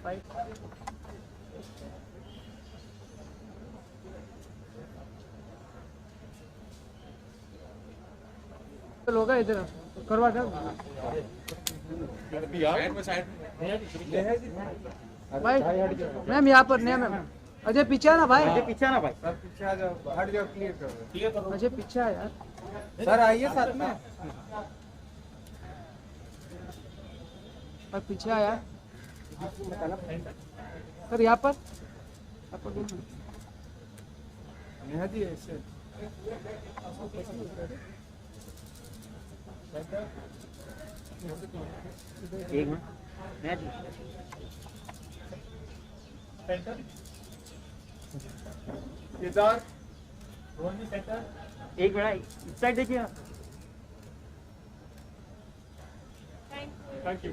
भाई। चलो होगा इधर करवा दो भाई। मैम यहाँ पर नहीं मैम, अजय पीछे ना भाई, पीछे ना भाई, सर पीछे आ जाओ, हट जाओ, क्लियर करो। अजय पीछे है यार। सर आइए साथ में। और पीछे आया सर यहाँ पर नेहा जी ऐसे एक मिनट इधर एक मिनट इस साइड देखिए। Thank you.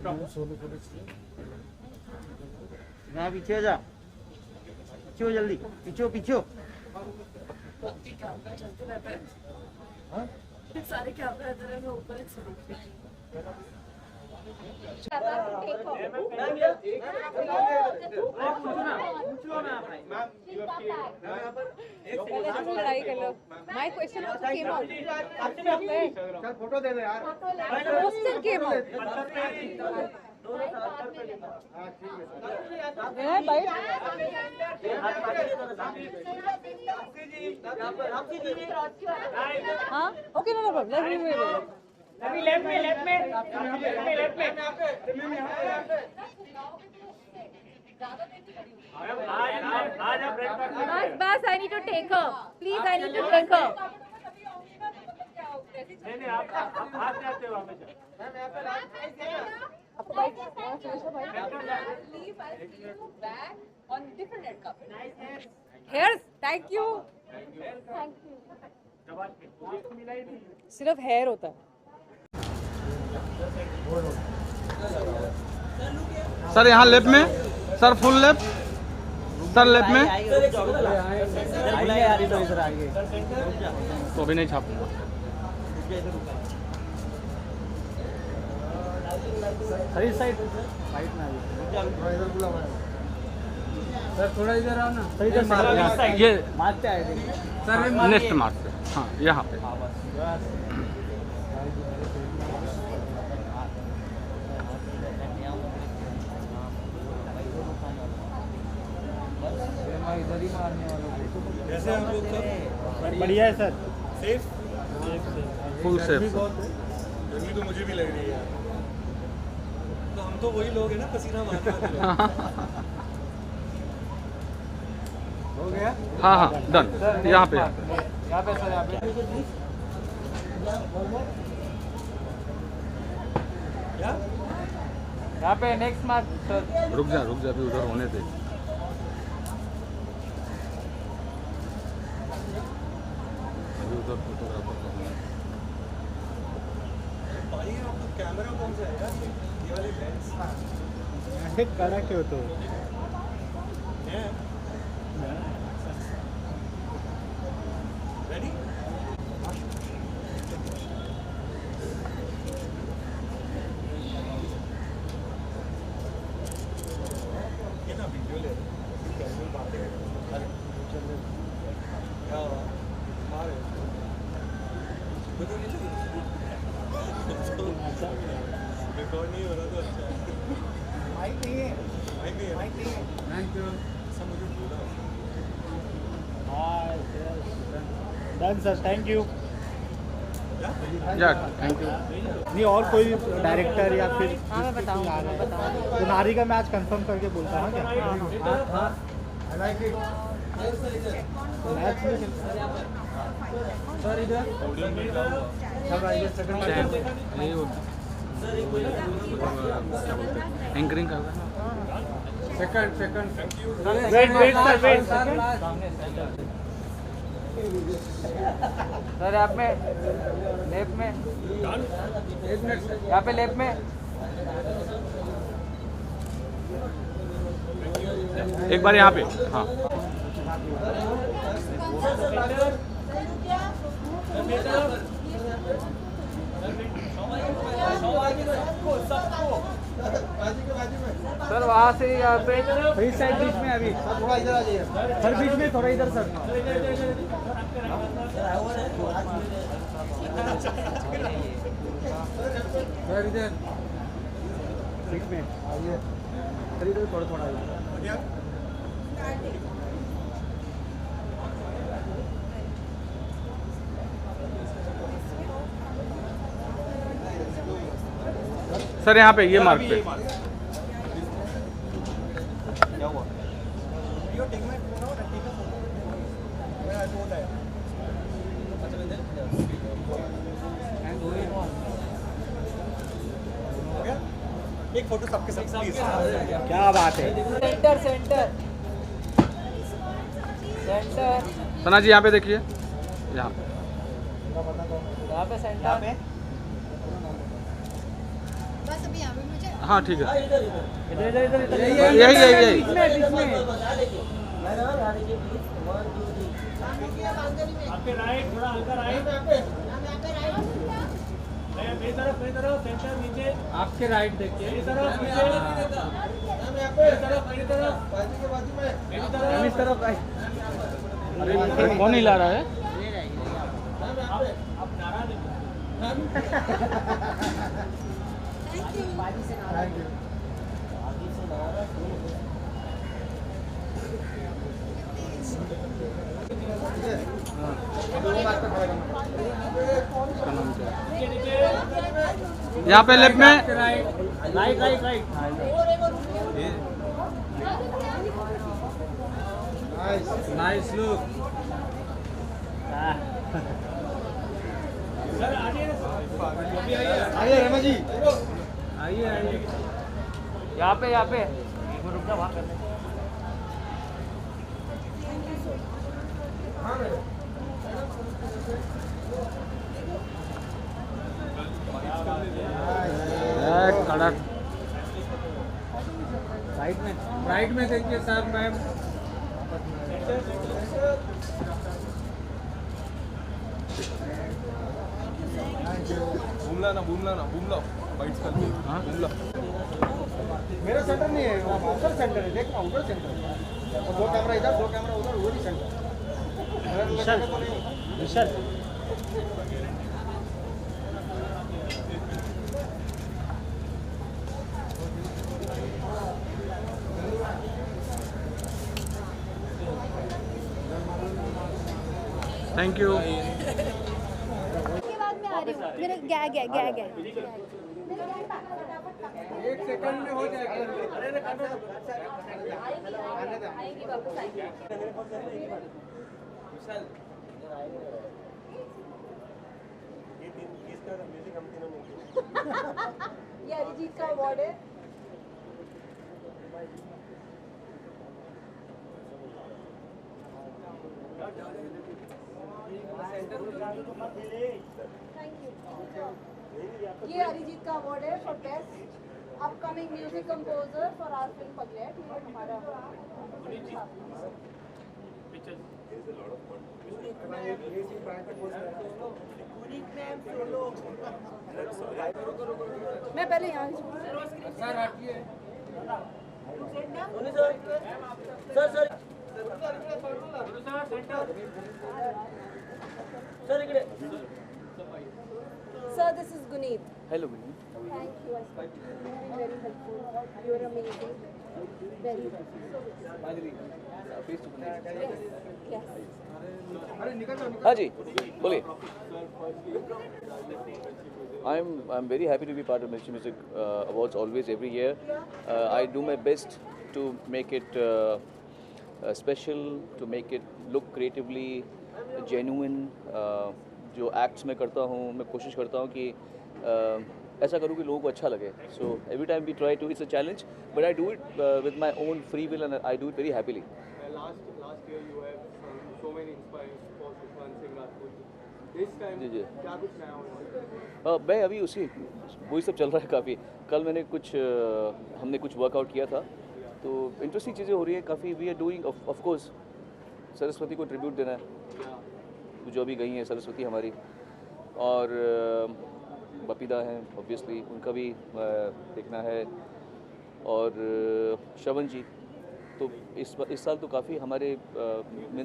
मैं पीछे जा, पीछे हो जल्दी, पीछे पीछे। कैमरा चलते रहते हैं, सारे कैमरा इधर है, मैं ऊपर एक सुन लड़ाई कर लो। My question also came out. चल फोटो दे दे यार। Question came out. हाँ, okay, no problem. Let me. बस I need to take her. Please, I need to take her. नहीं आप हाथ से आते हो हमेशा। आपको bike back on different red carpet. Hairs, thank you. सिर्फ हेयर होता है। सर यहाँ लेफ्ट में, sir full left, sir left में। तो अभी नहीं छापूंगा। साइड सर थोड़ा इधर आओ ना। ये मारते आए सर, नेक्स्ट मार्च पे। हाँ यहाँ पे। इधर ही मारने वालों को। कैसे हम लोग सब? बढ़िया है सर, सेफ? Full safe. गर्मी तो मुझे भी लग रही है यार। तो हम तो वही लोग हैं ना, पसीना मारना। हो गया? हाँ डन। यहाँ पे सर, यहाँ पे यहाँ पे नेक्स्ट मार्क सर। रुक जा अभी उधर होने दे। अभी उधर फोटोग्राफर भाई आपका कैमरा कौन सा है यार? ये वाले लेंस करा क्यों तो रेडी? ये ना वीडियो ले कैसे बातें अरे क्या मारे रिकॉर्ड नहीं हो रहा तो अच्छा है। माइक नहीं है। Thank you. सब मुझे बोला डन सर, थैंक यू। या थैंक यू। नहीं और कोई डायरेक्टर या फिर हाँ मैं बताऊँ। तो नारी का मैच कंफर्म करके बोलता हूँ क्या? हाँ मैच में सर इधर एंकरिंग कर रहा है। सेकंड वेट सर सर आप में लेफ्ट में यहाँ पे लेफ्ट में एक बार यहाँ पे। हाँ सर वहाँ से यहाँ पे इस साइड बीच में अभी थोड़ा इधर आ जाइए सर, बीच में थोड़ा इधर सर। सर इधर बीच में आइए सर, इधर थोड़ा सर यहाँ पे ये मार्क पे। क्या हुआ? वीडियो टेक में मैं बोल रहा है। एक फोटो सबके साथ प्लीज। क्या बात है। सेंटर सना जी यहाँ पे देखिए, यहाँ पे सेंटर में। बस अभी यहाँ पे मुझे हाँ ठीक है। यही यही बीच में आपके राइट, थोड़ा हल्का राइट, मेरी तरफ सेंटर नीचे, आपके राइट देखिए, मेरी तरफ मेरी तरफ अरे कौन हिला रहा है? आप नारा यहाँ पे लेफ्ट में right right right nice look. Sir आइए रमा जी, आइए आइए यहाँ पे रुक जा, वहाँ करने। कड़क राइट में देखिए सर मैम। घूम लो बाइट्स करके। हाँ घूम लो। मेरा सेंटर नहीं है, वो आउटर सेंटर है, देख आउटर सेंटर है। और दो कैमरा इधर, दो कैमरा उधर, वो नहीं सेंटर। Vishal thank you. उसके बाद मैं आ रही हूँ, मेरा गैग है, गैग है। एक सेकंड में हो जाएगा। आएंगी वापस आएंगी। ये अरिजीत का अवार्ड है। ये अरिजीत का अवार्ड है for best upcoming music composer for our film Pagglait. ये हमारा मैं पहले यहाँ सर हटिए। Sir, this is Guneet. Hello, Guneet. Thank you. I spoke to you. You've been very helpful. You're amazing. Very Face to connect. yes. हाँ जी, बोलिए। I'm very happy to be part of Mirchi Music Awards always every year. I do my best to make it special, to make it look creatively genuine. जो acts मैं करता हूँ, मैं कोशिश करता हूँ कि ऐसा करूँ कि लोगों को अच्छा लगे. So every time we try to, it's a challenge, but I do it with my own free will and I do it very happily. Last year you have so many inspired for Sushant Singh Rajput. This time जी क्या कुछ नया होगा? मैं अभी वही सब चल रहा है काफ़ी. कल मैंने हमने कुछ वर्कआउट किया था, तो इंटरेस्टिंग चीज़ें हो रही हैं काफ़ी. We are doing of course Saraswati को ट्रिब्यूट देना है, जो अभी गई हैं सरस्वती हमारी, और बपीदा हैं ऑब्वियसली, उनका भी देखना है, और श्रवण जी. तो इस साल तो काफ़ी हमारे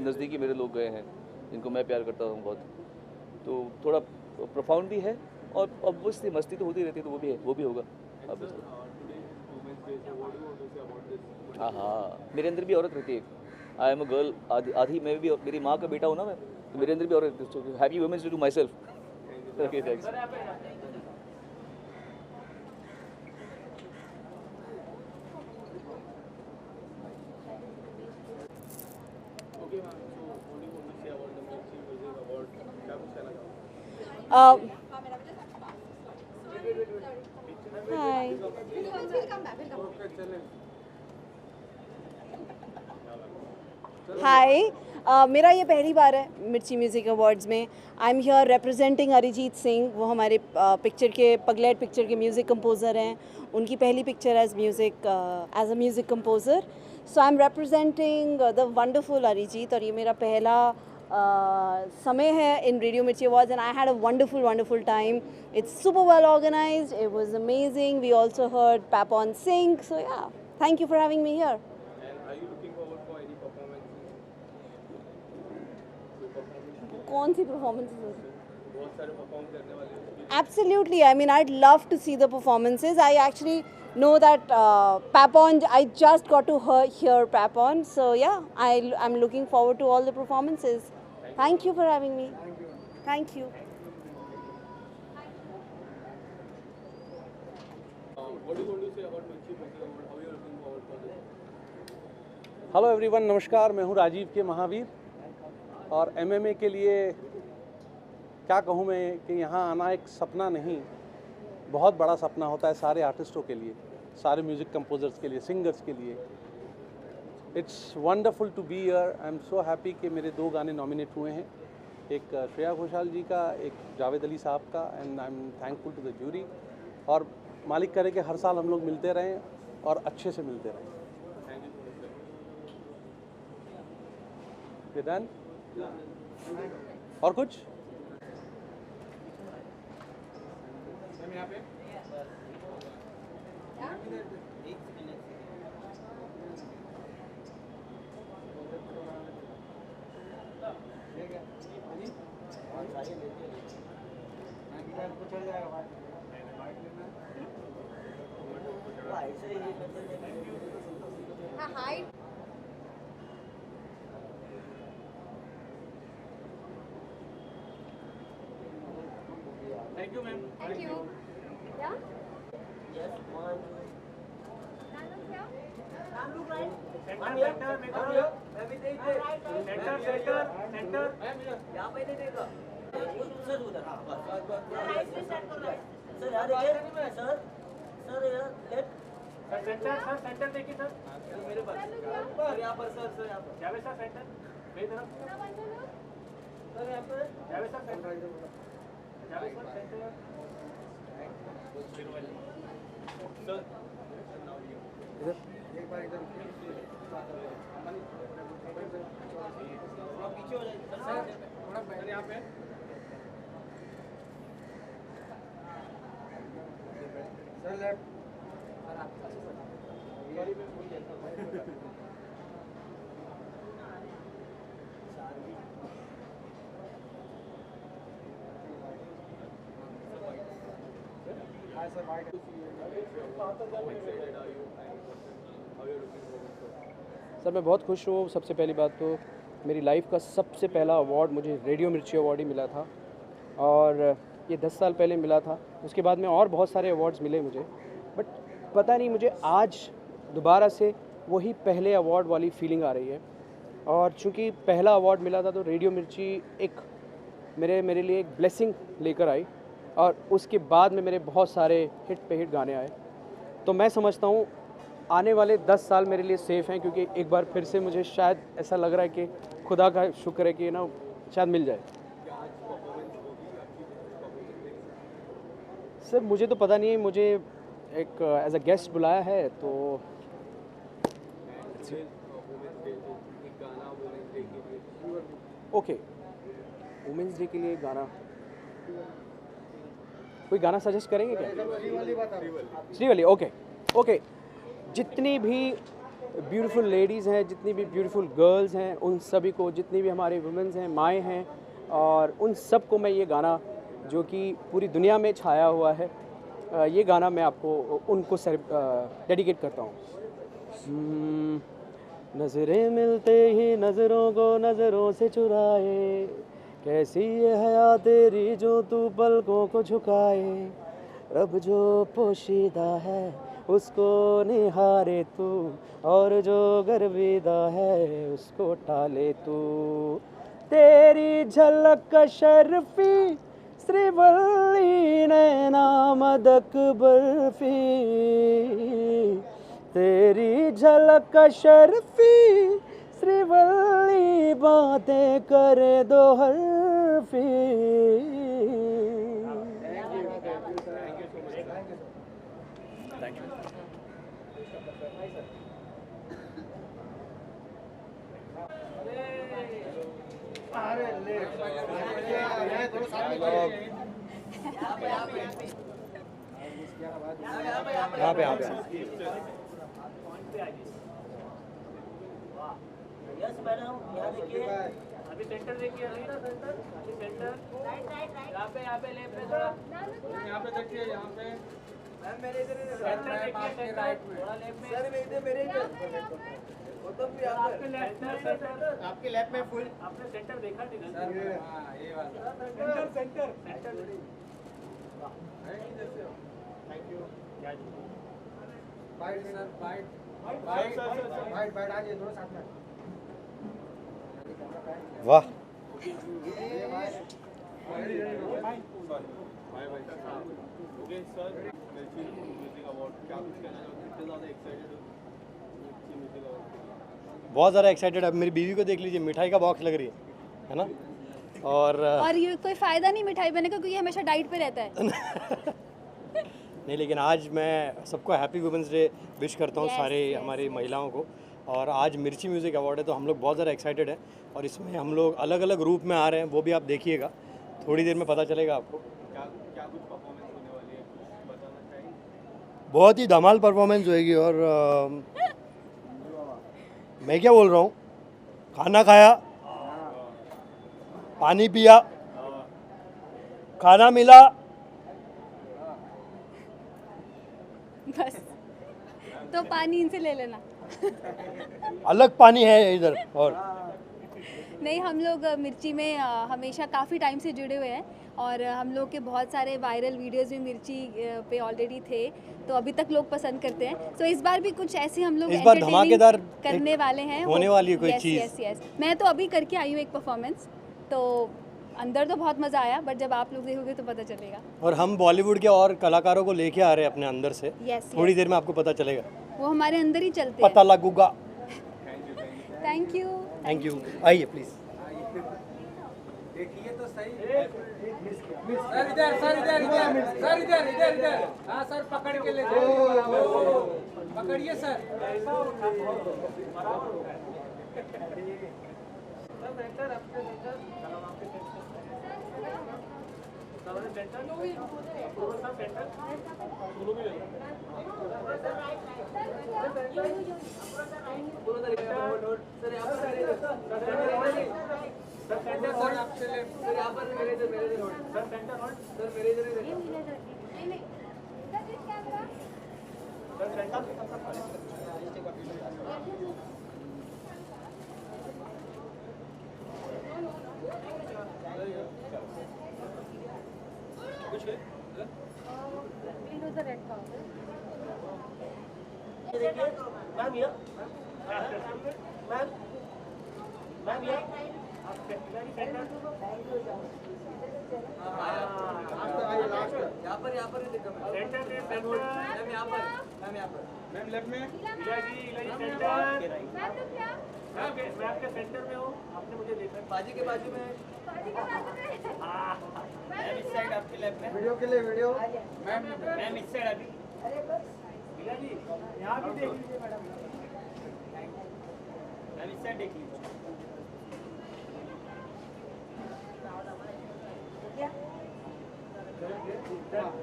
नज़दीकी मेरे लोग गए हैं जिनको मैं प्यार करता हूँ बहुत. तो थोड़ा प्रोफाउंड भी है, और ऑब्वियसली मस्ती तो होती रहती है, तो वो भी होगा ऑब्वियसली. हाँ, मेरे अंदर भी औरत रहती है. आई एम अ गर्ल, आधी मैं भी, मेरी माँ का बेटा हूँ ना मैं, तो मेरे अंदर भी औरत. Happy women's day to myself. Okay, thanks. Hi. Hi, मेरा ये पहली बार है मिर्ची म्यूज़िक अवार्ड्स में. I am here representing Arijit Singh. वो हमारे पिक्चर के पगलेट पिक्चर के म्यूज़िक कंपोज़र हैं. उनकी पहली picture as a music composer. So I am representing the wonderful Arijit, और ये मेरा पहला समय है in Radio Mirchi Awards, and I had a wonderful time. It's super well organized. It was amazing. We also heard Papon sing. So yeah, thank you for having me here. And are you looking forward for any performances? कौन सी performances? बहुत सारे perform करने वाले हो. Absolutely. I mean, I'd love to see the performances. I actually know that Papon, I just got to hear Papon. So yeah, I'm looking forward to all the performances. Thank you for having me. Thank you. What do you want to say about Mirchi Music Award? How are you looking forward for this? Hello everyone, नमस्कार। मैं हूं राजीव के महावीर और MMA के लिए क्या कहूं मैं कि यहाँ आना एक सपना नहीं, बहुत बड़ा सपना होता है सारे आर्टिस्टों के लिए, सारे म्यूज़िक कंपोजर्स के लिए, सिंगर्स के लिए। It's wonderful to be here. I am so happy कि मेरे 2 गाने नॉमिनेट हुए हैं, एक श्रेया घोषाल जी का, एक जावेद अली साहब का, and I am thankful to the jury. और मालिक करे कि हर साल हम लोग मिलते रहें और अच्छे से मिलते रहें। डन और कुछ Hi. Thank you, ma'am. Thank you. Yeah? Yes, one. Centre देखिए सर, मेरे पास सर, यहाँ पर सर यहाँ पर जावेद सर सेंटर मेरी तरफ सर, यहाँ पर Javed sir centre, Javed sir centre sir, इधर एक बार इधर थोड़ा पीछे हो जाइए सर, थोड़ा यहाँ पे सर, लेफ्ट सर, आप सॉरी मैं भूल गया था। सर मैं बहुत खुश हूँ। सबसे पहली बात तो मेरी लाइफ का सबसे पहला अवार्ड मुझे रेडियो मिर्ची अवार्ड ही मिला था, और ये 10 साल पहले मिला था। उसके बाद में और बहुत सारे अवार्ड्स मिले मुझे, बट पता नहीं मुझे आज दोबारा से वही पहले अवार्ड वाली फीलिंग आ रही है। और चूँकि पहला अवार्ड मिला था तो रेडियो मिर्ची एक मेरे लिए एक ब्लेसिंग लेकर आई, और उसके बाद में मेरे बहुत सारे हिट पे हिट गाने आए। तो मैं समझता हूँ आने वाले 10 साल मेरे लिए सेफ़ हैं, क्योंकि एक बार फिर से मुझे शायद ऐसा लग रहा है कि खुदा का शुक्र है कि ना शायद मिल जाए। सर मुझे तो पता नहीं है, मुझे एक एज अ गेस्ट बुलाया है तो ओके। वुमेंस डे के लिए गाना, कोई गाना सजेस्ट करेंगे क्या? श्रीवल्ली, ओके। जितनी भी ब्यूटीफुल लेडीज़ हैं, जितनी भी ब्यूटीफुल गर्ल्स हैं, उन सभी को, जितनी भी हमारे वुमेंस हैं, माएँ हैं, और उन सब को मैं ये गाना जो कि पूरी दुनिया में छाया हुआ है, ये गाना मैं आपको उनको डेडिकेट करता हूँ। नज़रें मिलते ही नज़रों को नज़रों से चुराए, कैसी ये हया तेरी जो तू पलकों को झुकाए, रब जो पोशीदा है उसको निहारे तू, और जो गर्विदा है उसको टाले तू। तेरी झलक शर्फी श्रीवल्ली नैना मदक बर्फी, तेरी झलक शर्फी श्रीवल्ली बातें करे दो हरफी। यहाँ पे यस मैडम, यहाँ देखिए, अभी सेंटर देखिए, अभी ना सेंटर, अभी सेंटर, यहाँ पे लेफ्ट पे थोड़ा, यहाँ पे देखिए, यहाँ पे मैम मेरे इधर सेंटर देखिए, सेंटर थोड़ा लेफ्ट में, सर मेरे इधर गौतम भी आपके लेफ्ट में, आपके लेफ्ट में फुल, आपने सेंटर देखा नहीं सर? हाँ ये वाला सेंटर थैंक यू। क्या जी बाइट सर, बाइट आइए दोनों साथ में। वाह बहुत ज़्यादा एक्साइटेड। अब मेरी बीवी को देख लीजिए, मिठाई का बॉक्स लग रही है ना। और ये कोई फ़ायदा नहीं मिठाई बनने का, क्योंकि हमेशा डाइट पे रहता है। नहीं, लेकिन आज मैं सबको हैप्पी वुमेंस डे विश करता हूँ, सारे हमारी महिलाओं को। और आज मिर्ची म्यूज़िक अवार्ड है, तो हम लोग बहुत ज़्यादा एक्साइटेड हैं। और इसमें हम लोग अलग अलग रूप में आ रहे हैं, वो भी आप देखिएगा, थोड़ी देर में पता चलेगा आपको। क्या कुछ परफॉर्मेंस होने वाली है, कुछ बताना चाहिए? बहुत ही धमाल परफॉर्मेंस होएगी। और मैं क्या बोल रहा हूँ, खाना खाया, पानी पिया, खाना मिला, बस तो पानी इनसे ले लेना। अलग पानी है इधर। और नहीं, हम लोग मिर्ची में हमेशा काफ़ी टाइम से जुड़े हुए हैं, और हम लोग के बहुत सारे वायरल वीडियोस भी मिर्ची पे ऑलरेडी थे, तो अभी तक लोग पसंद करते हैं। तो इस बार भी कुछ ऐसे हम लोग इस बार धमाकेदार करने वाले हैं, होने वाली है कोई चीज़। यस। मैं तो अभी करके आई हूँ एक परफॉर्मेंस, तो अंदर तो बहुत मज़ा आया, बट जब आप लोग देखोगे तो पता चलेगा। और हम बॉलीवुड के और कलाकारों को लेके आ रहे हैं अपने अंदर से। थोड़ी देर में आपको पता चलेगा, वो हमारे अंदर ही चलते पता लगूगा। Thank you. आइए प्लीज़। देखिए तो सही। सर इधर हाँ सर, पकड़ के ले पकड़िए सर। मैम ये मैम ये यहाँ पर देखो सेंटर में, मैम यहाँ पर मैम लेफ्ट में, इलाजी सेंटर। मैं आपके सेंटर में हूँ, आपने मुझे देखा। बाजी के बाजू में मैम इस साइड आपके लेफ्ट में। वीडियो के लिए वीडियो मैम इस साइड अभी। इलाजी यहाँ भी देख लीजिए मैडम, मैम इस साइड देख लीजिए।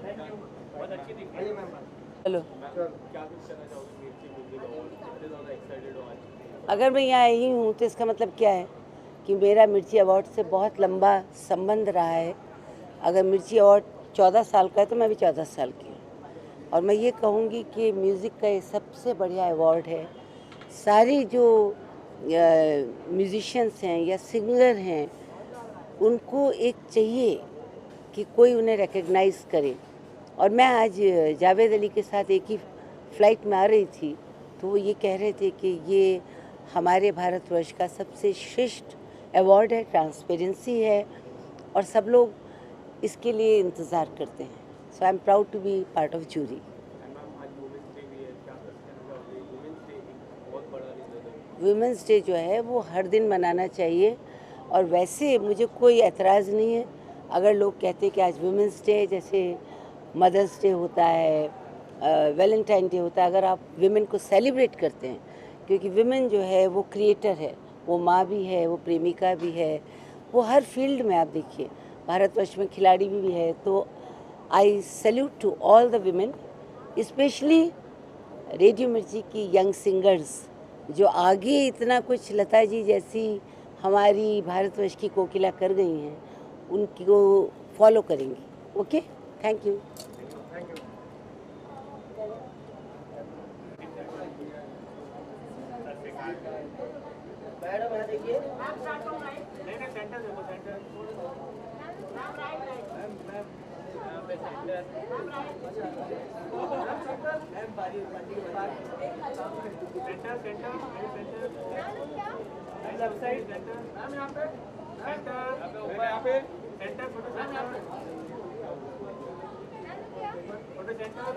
थैंक यू, बहुत अच्छी दिख रही है मैम। हेलो, क्या कुछ कहना चाहोगे मिर्ची म्यूजिक अवार्ड, कितने ज़्यादा एक्साइटेड हो आज? अगर मैं यहाँ आई हूँ तो इसका मतलब क्या है कि मेरा मिर्ची अवार्ड से बहुत लंबा संबंध रहा है। अगर मिर्ची अवार्ड 14 साल का है तो मैं भी 14 साल की हूँ। और मैं ये कहूँगी कि म्यूज़िक का ये सबसे बढ़िया अवार्ड है। सारी जो म्यूजिशियंस हैं या सिंगर हैं, उनको एक चाहिए कि कोई उन्हें रिकग्नाइज़ करे। और मैं आज जावेद अली के साथ एक ही फ़्लाइट में आ रही थी, तो वो ये कह रहे थे कि ये हमारे भारतवर्ष का सबसे श्रेष्ठ अवार्ड है, ट्रांसपेरेंसी है, और सब लोग इसके लिए इंतज़ार करते हैं। So I am proud to be part of jury. Women's day जो है वो हर दिन मनाना चाहिए, और वैसे मुझे कोई एतराज़ नहीं है अगर लोग कहते हैं कि आज वुमेंस डे, जैसे मदर्स डे होता है, वैलेंटाइन डे होता है, अगर आप विमेन को सेलिब्रेट करते हैं, क्योंकि विमेन जो है वो क्रिएटर है, वो माँ भी है, वो प्रेमिका भी है, वो हर फील्ड में आप देखिए, भारतवर्ष में खिलाड़ी भी है। तो I salute to all the women, specially radio Mirchi की यंग सिंगर्स जो आगे इतना कुछ लता जी जैसी हमारी भारतवर्ष की कोकिला कर गई हैं, उनको फॉलो करेंगी। Okay, thank you. मैडम यहाँ देखिए, नहीं सेंटर देखो, centre left side centre, ma'am यहाँ पे सेंटर, यहाँ पे centre, photo centre, photo centre,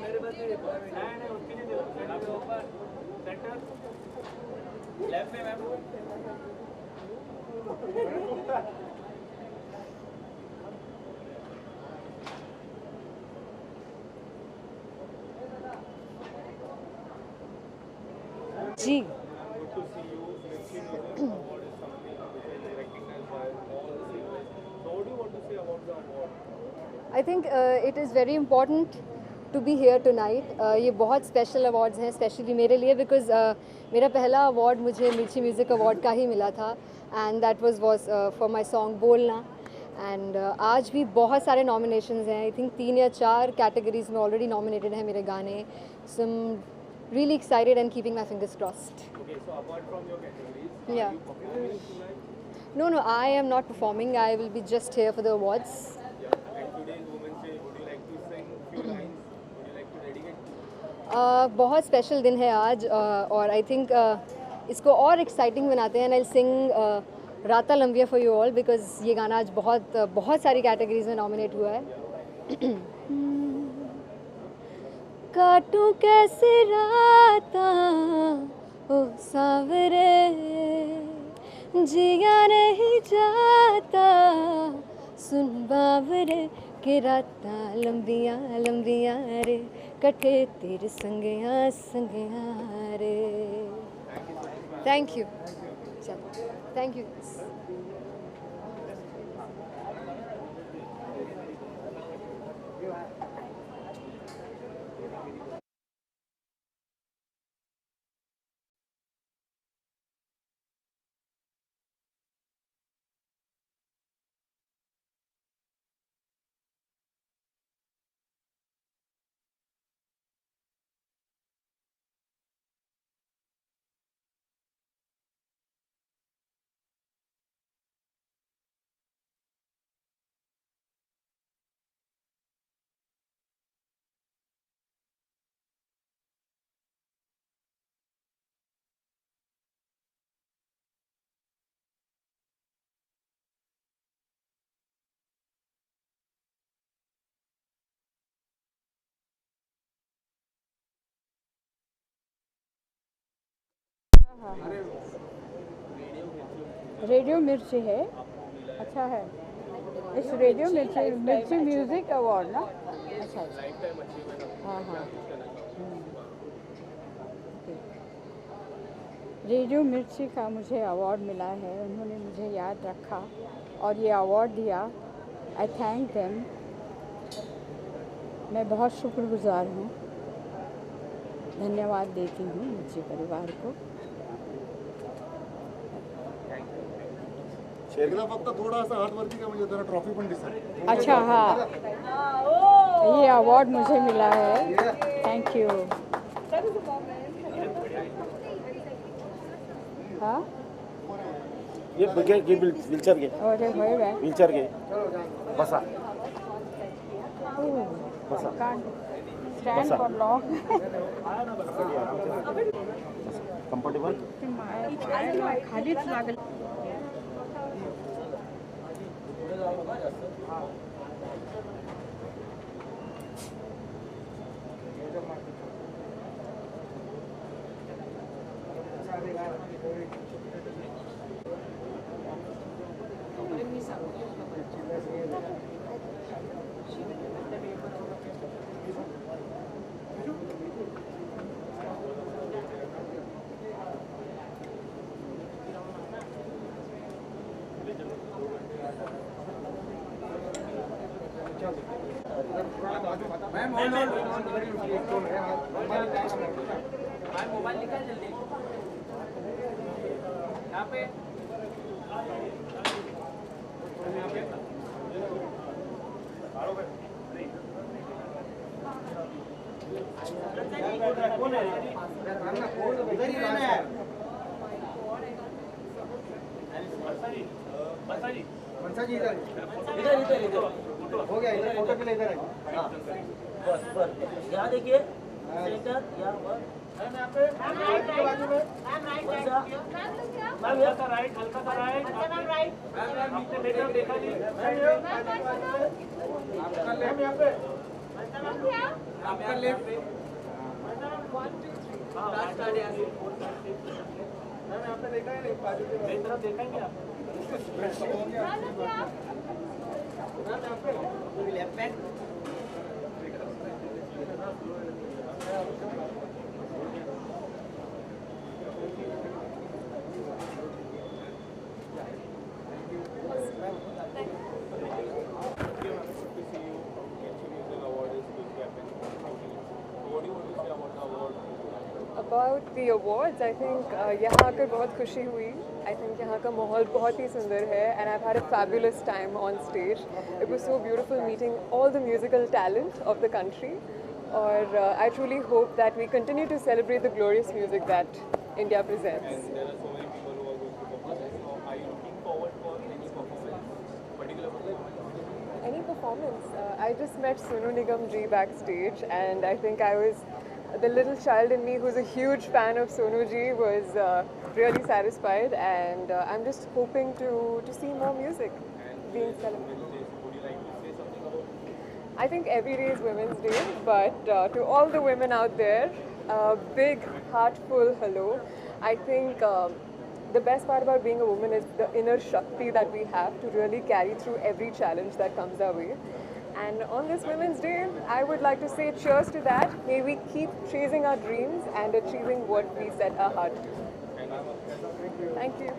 मेरे पास नहीं, उसकी नहीं देखो, सेंटर ऊपर, सेंटर लेफ्ट में मैम। जी I think it is very important to be here tonight. ये बहुत स्पेशल अवार्ड्स हैं, स्पेशली मेरे लिए, बिकॉज मेरा पहला अवार्ड मुझे मिर्ची म्यूज़िक अवार्ड का ही मिला था, and that was for my song बोलना। एंड आज भी बहुत सारे नॉमिनेशंस हैं, आई थिंक 3 या 4 कैटेगरीज में ऑलरेडी नॉमिनेटेड हैं मेरे गाने। So I am really excited and keeping my fingers crossed. Okay, so apart from your categories, Yeah. are you performing tonight? No, I am not performing. I will be just here for the awards. Yeah. And today is Women's Day. Would you like to sing few lines? Would you like to dedicate? बहुत special दिन है आज, और I think इसको और exciting बनाते हैं। And I सिंग राता लंबिया फॉर यू ऑल, बिकॉज ये गाना आज बहुत सारी कैटेगरीज में नॉमिनेट हुआ है। काटूं कैसे राता ओ सावरे, जिया नहीं जाता सुन बावरे, के राता लंबिया लंबिया रे, कटे तेरे संगया संगया रे। थैंक यू, चलो थैंक यू। रेडियो मिर्ची है, अच्छा है। इस रेडियो मिर्ची म्यूज़िक अवार्ड ना, अच्छा हाँ हाँ। रेडियो मिर्ची का मुझे अवार्ड मिला है, उन्होंने मुझे याद रखा और ये अवार्ड दिया। आई थैंक देम, मैं बहुत शुक्रगुजार हूँ, धन्यवाद देती हूँ मिर्ची परिवार को। शेरला फक्त थोडासा हात वरती का म्हणजे जरा ट्रॉफी पण दिसेल। अच्छा हाँ, ये अवार्ड मुझे मिला है, थैंक यू। हाँ ये व्हीलचेयर घे, अरे होय बाय, व्हीलचेयर घे, बसा बसा, स्टैंड फॉर लॉन्ग, कम्फर्टेबल खालीच लागल। मैम मोबाइल निकाल जल्दी यहाँ पे कौन है इधर ही रहना है मनसा जी इधर इधर इधर इधर हो गया इधर फोटो के लिए इधर है हाँ बस बस यहाँ देखिए सेंटर यहाँ पर मैम यहाँ पे बाजू में मैम यहाँ का राइट हल्का सा राइट मैम राइट मैम आपने मेरे देखा नहीं आपका लेफ्ट यहाँ पे आपका लेफ्ट हाँ स्टार्ट यहाँ से मैम आपने देखा है नहीं बाजू के मेरी तरफ देखेंगे आप left back About the awards, I think यहाँ आकर बहुत खुशी हुई. I think यहाँ का माहौल बहुत ही सुंदर है and I've had a fabulous time on stage. It was so beautiful meeting all the musical talent of the country. और I truly hope that we continue to celebrate the glorious music that India presents. And there are so many people who are going to perform. So are you looking forward for any performance, particular performance? Any performance? I just met Sonu Nigam ji backstage and I think I was the little child in me who's a huge fan of Sonu ji was really satisfied and I'm just hoping to see more music being celebrated. Would you like to say something about it? I think every day is Women's Day, but to all the women out there, a big heartful hello. I think the best part about being a woman is the inner Shakti that we have to really carry through every challenge that comes our way. And on this Women's Day, I would like to say cheers to that. May we keep chasing our dreams and achieving what we set our heart to. Thank you.